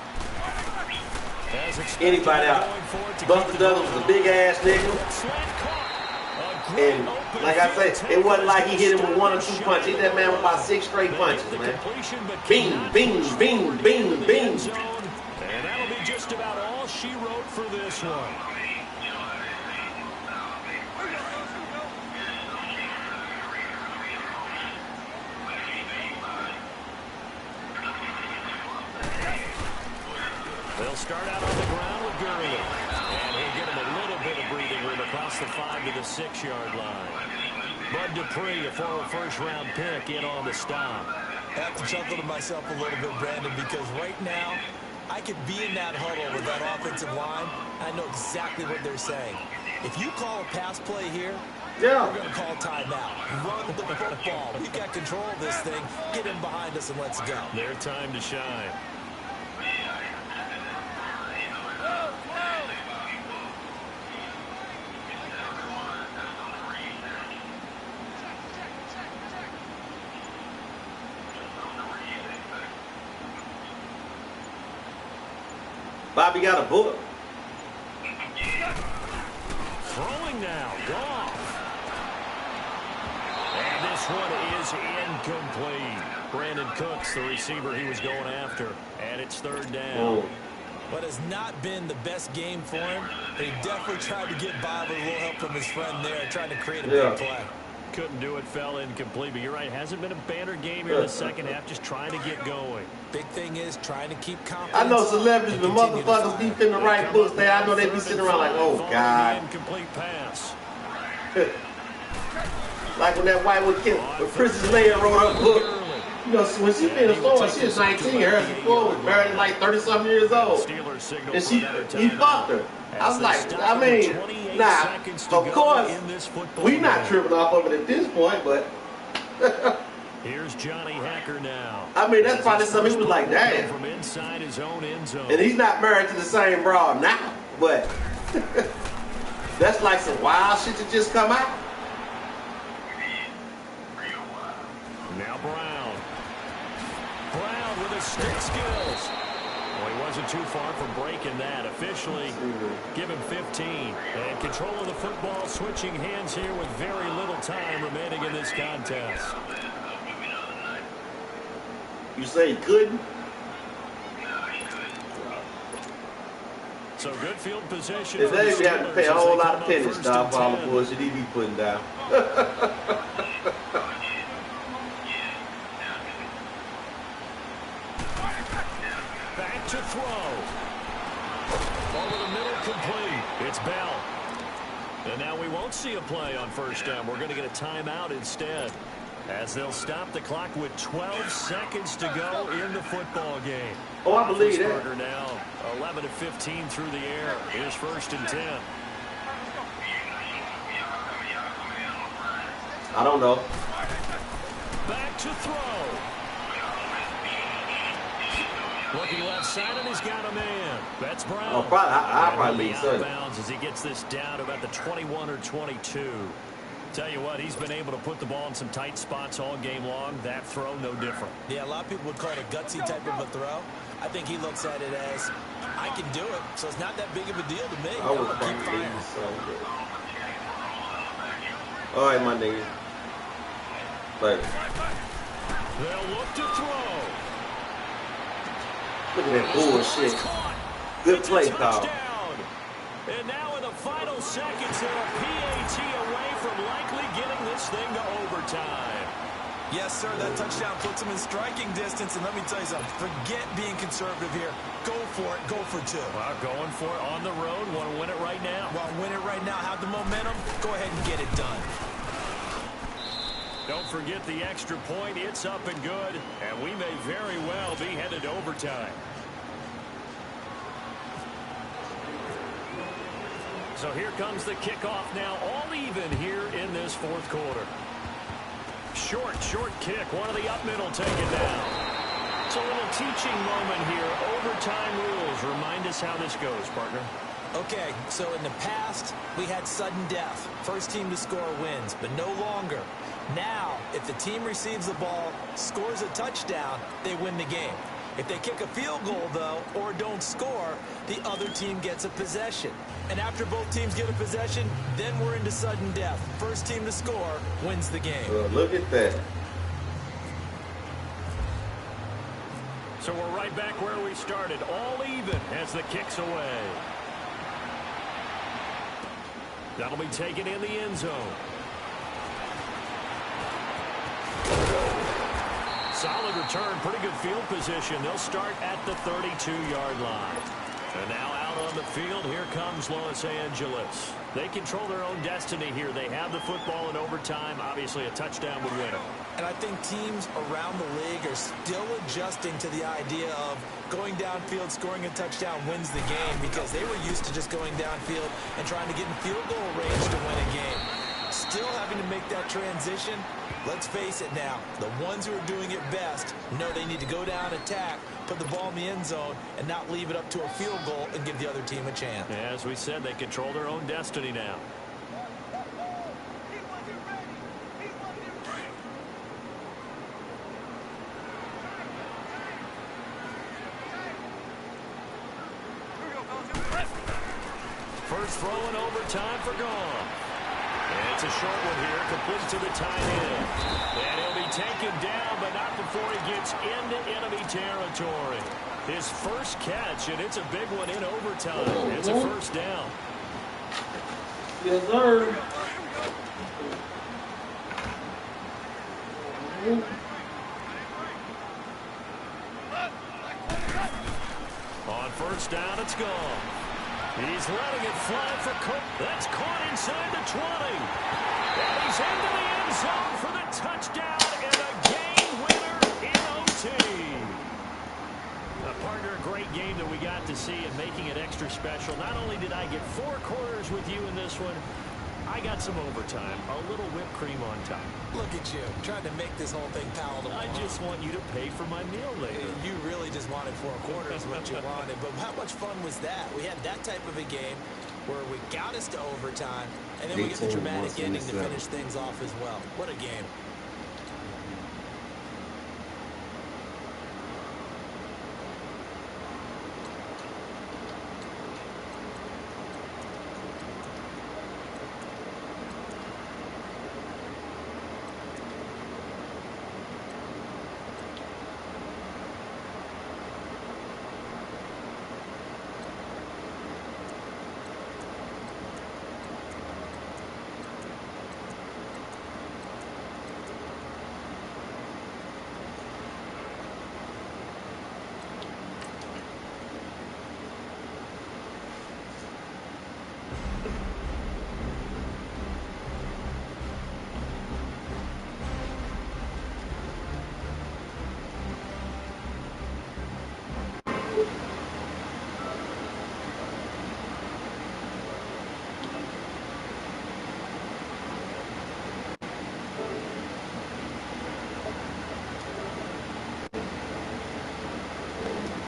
Anybody out. Buster Douglas was a big ass nigga. And like I say, it wasn't like he hit him with 1 or 2 punches. He hit that man with about 6 straight punches, man. Bing, bing, bing, bing, bing. And that'll be just about all she wrote for this one. They'll start out on the ground with Gurley. And he'll get him a little bit of breathing room across the 5 to the 6-yard line. Bud Dupree, a former first-round pick, in on the stop. I have to chuckle to myself a little bit, Brandon, because right now, I could be in that huddle with that offensive line. I know exactly what they're saying. If you call a pass play here, we're going to call timeout. Run the football. We've got control of this thing. Get in behind us and let's go. Their time to shine. Bobby got a book. Throwing now, Goff. And this one is incomplete. Brandon Cooks, the receiver he was going after, and it's 3rd down. What has not been the best game for him, but he definitely tried to get by with a little help from his friend there, trying to create a big play. Couldn't do it, fell incomplete. But you're right, hasn't been a banner game here in the second half, just trying to get going. Big thing is trying to keep confidence. I know celebrities, but motherfuckers deep in the right books. I know they be sitting around like, oh, God. Incomplete pass. Like when that white would kill, when Princess Leia wrote her book. You know, when she finished Thor, she was 19. Harrison Ford was barely like 30-something years old. And he fucked her. I was like, I mean, nah, of course, we not tripping off of it at this point, but. Here's Johnny Hacker now. I mean, that's probably something he was like, damn. From inside his own end zone. And he's not married to the same broad now, but that's like some wild shit to just come out. Now Brown. Brown with his stick skills. Well, he wasn't too far from breaking that. Officially, give him 15. And control of the football, switching hands here with very little time remaining in this contest. You say he couldn't? So good field position. If they even have to pay a whole lot of pennies now for all the bullshit he be putting down. Back to throw. Over the middle, complete. It's Bell. And now we won't see a play on first down. We're going to get a timeout instead, as they'll stop the clock with 12 seconds to go in the football game. Oh, I believe that. Now 11 of 15 through the air. Here's 1st and 10. I don't know. Back to throw. Looking left side, and he's got a man. That's Brown. Oh, I'll probably be out of bounds as he gets this down to about the 21 or 22. Tell you what, he's been able to put the ball in some tight spots all game long. That throw, no different. Yeah, a lot of people would call it a gutsy type of a throw. I think he looks at it as, I can do it, so it's not that big of a deal to me. I was keep firing. All right, my nigga. Later. They'll look to throw. Look at that bullshit. Good play call. And now in the final seconds, they're a PAT away from likely getting this thing to overtime. Yes, sir, that touchdown puts him in striking distance. And let me tell you something, forget being conservative here. Go for it, go for two. Well, going for it on the road. Want to win it right now. Want to win it right now, have the momentum, go ahead and get it done. Don't forget the extra point. It's up and good. And we may very well be headed to overtime. So here comes the kickoff now, all even here in this 4th quarter. Short kick. One of the up middle taken down. It's a little teaching moment here. Overtime rules. Remind us how this goes, partner. Okay, so in the past, we had sudden death. First team to score wins, but no longer. Now, if the team receives the ball, scores a touchdown, they win the game. If they kick a field goal, though, or don't score, the other team gets a possession. And after both teams get a possession, then we're into sudden death. First team to score wins the game. Look at that. So we're right back where we started, all even as the kick's away. That'll be taken in the end zone. Solid return, pretty good field position. They'll start at the 32-yard line. And now out on the field, here comes Los Angeles. They control their own destiny here. They have the football in overtime. Obviously, a touchdown would win it. And I think teams around the league are still adjusting to the idea of going downfield, scoring a touchdown wins the game, because they were used to just going downfield and trying to get in field goal range to win a game. Still having to make that transition. Let's face it now, the ones who are doing it best know they need to go down, attack, put the ball in the end zone, and not leave it up to a field goal and give the other team a chance. As we said, they control their own destiny now. First throw in overtime for gone. And it's a short one here, complete to the tight end. And he'll be taken down, but not before he gets into enemy territory. His first catch, and it's a big one in overtime. It's a first down. Yes, sir. On first down, it's gone. He's letting it fly for Cook. That's caught inside the 20. And he's into the end zone for the touchdown and a game winner in OT. Partner, a great game that we got to see and making it extra special. Not only did I get 4 quarters with you in this one, I got some overtime, a little whipped cream on top. Look at you, trying to make this whole thing palatable. I just want you to pay for my meal later. You really just wanted 4 quarters, what you wanted. But how much fun was that? We had that type of a game where we got us to overtime, and then we get the dramatic ending to finish things off as well. What a game.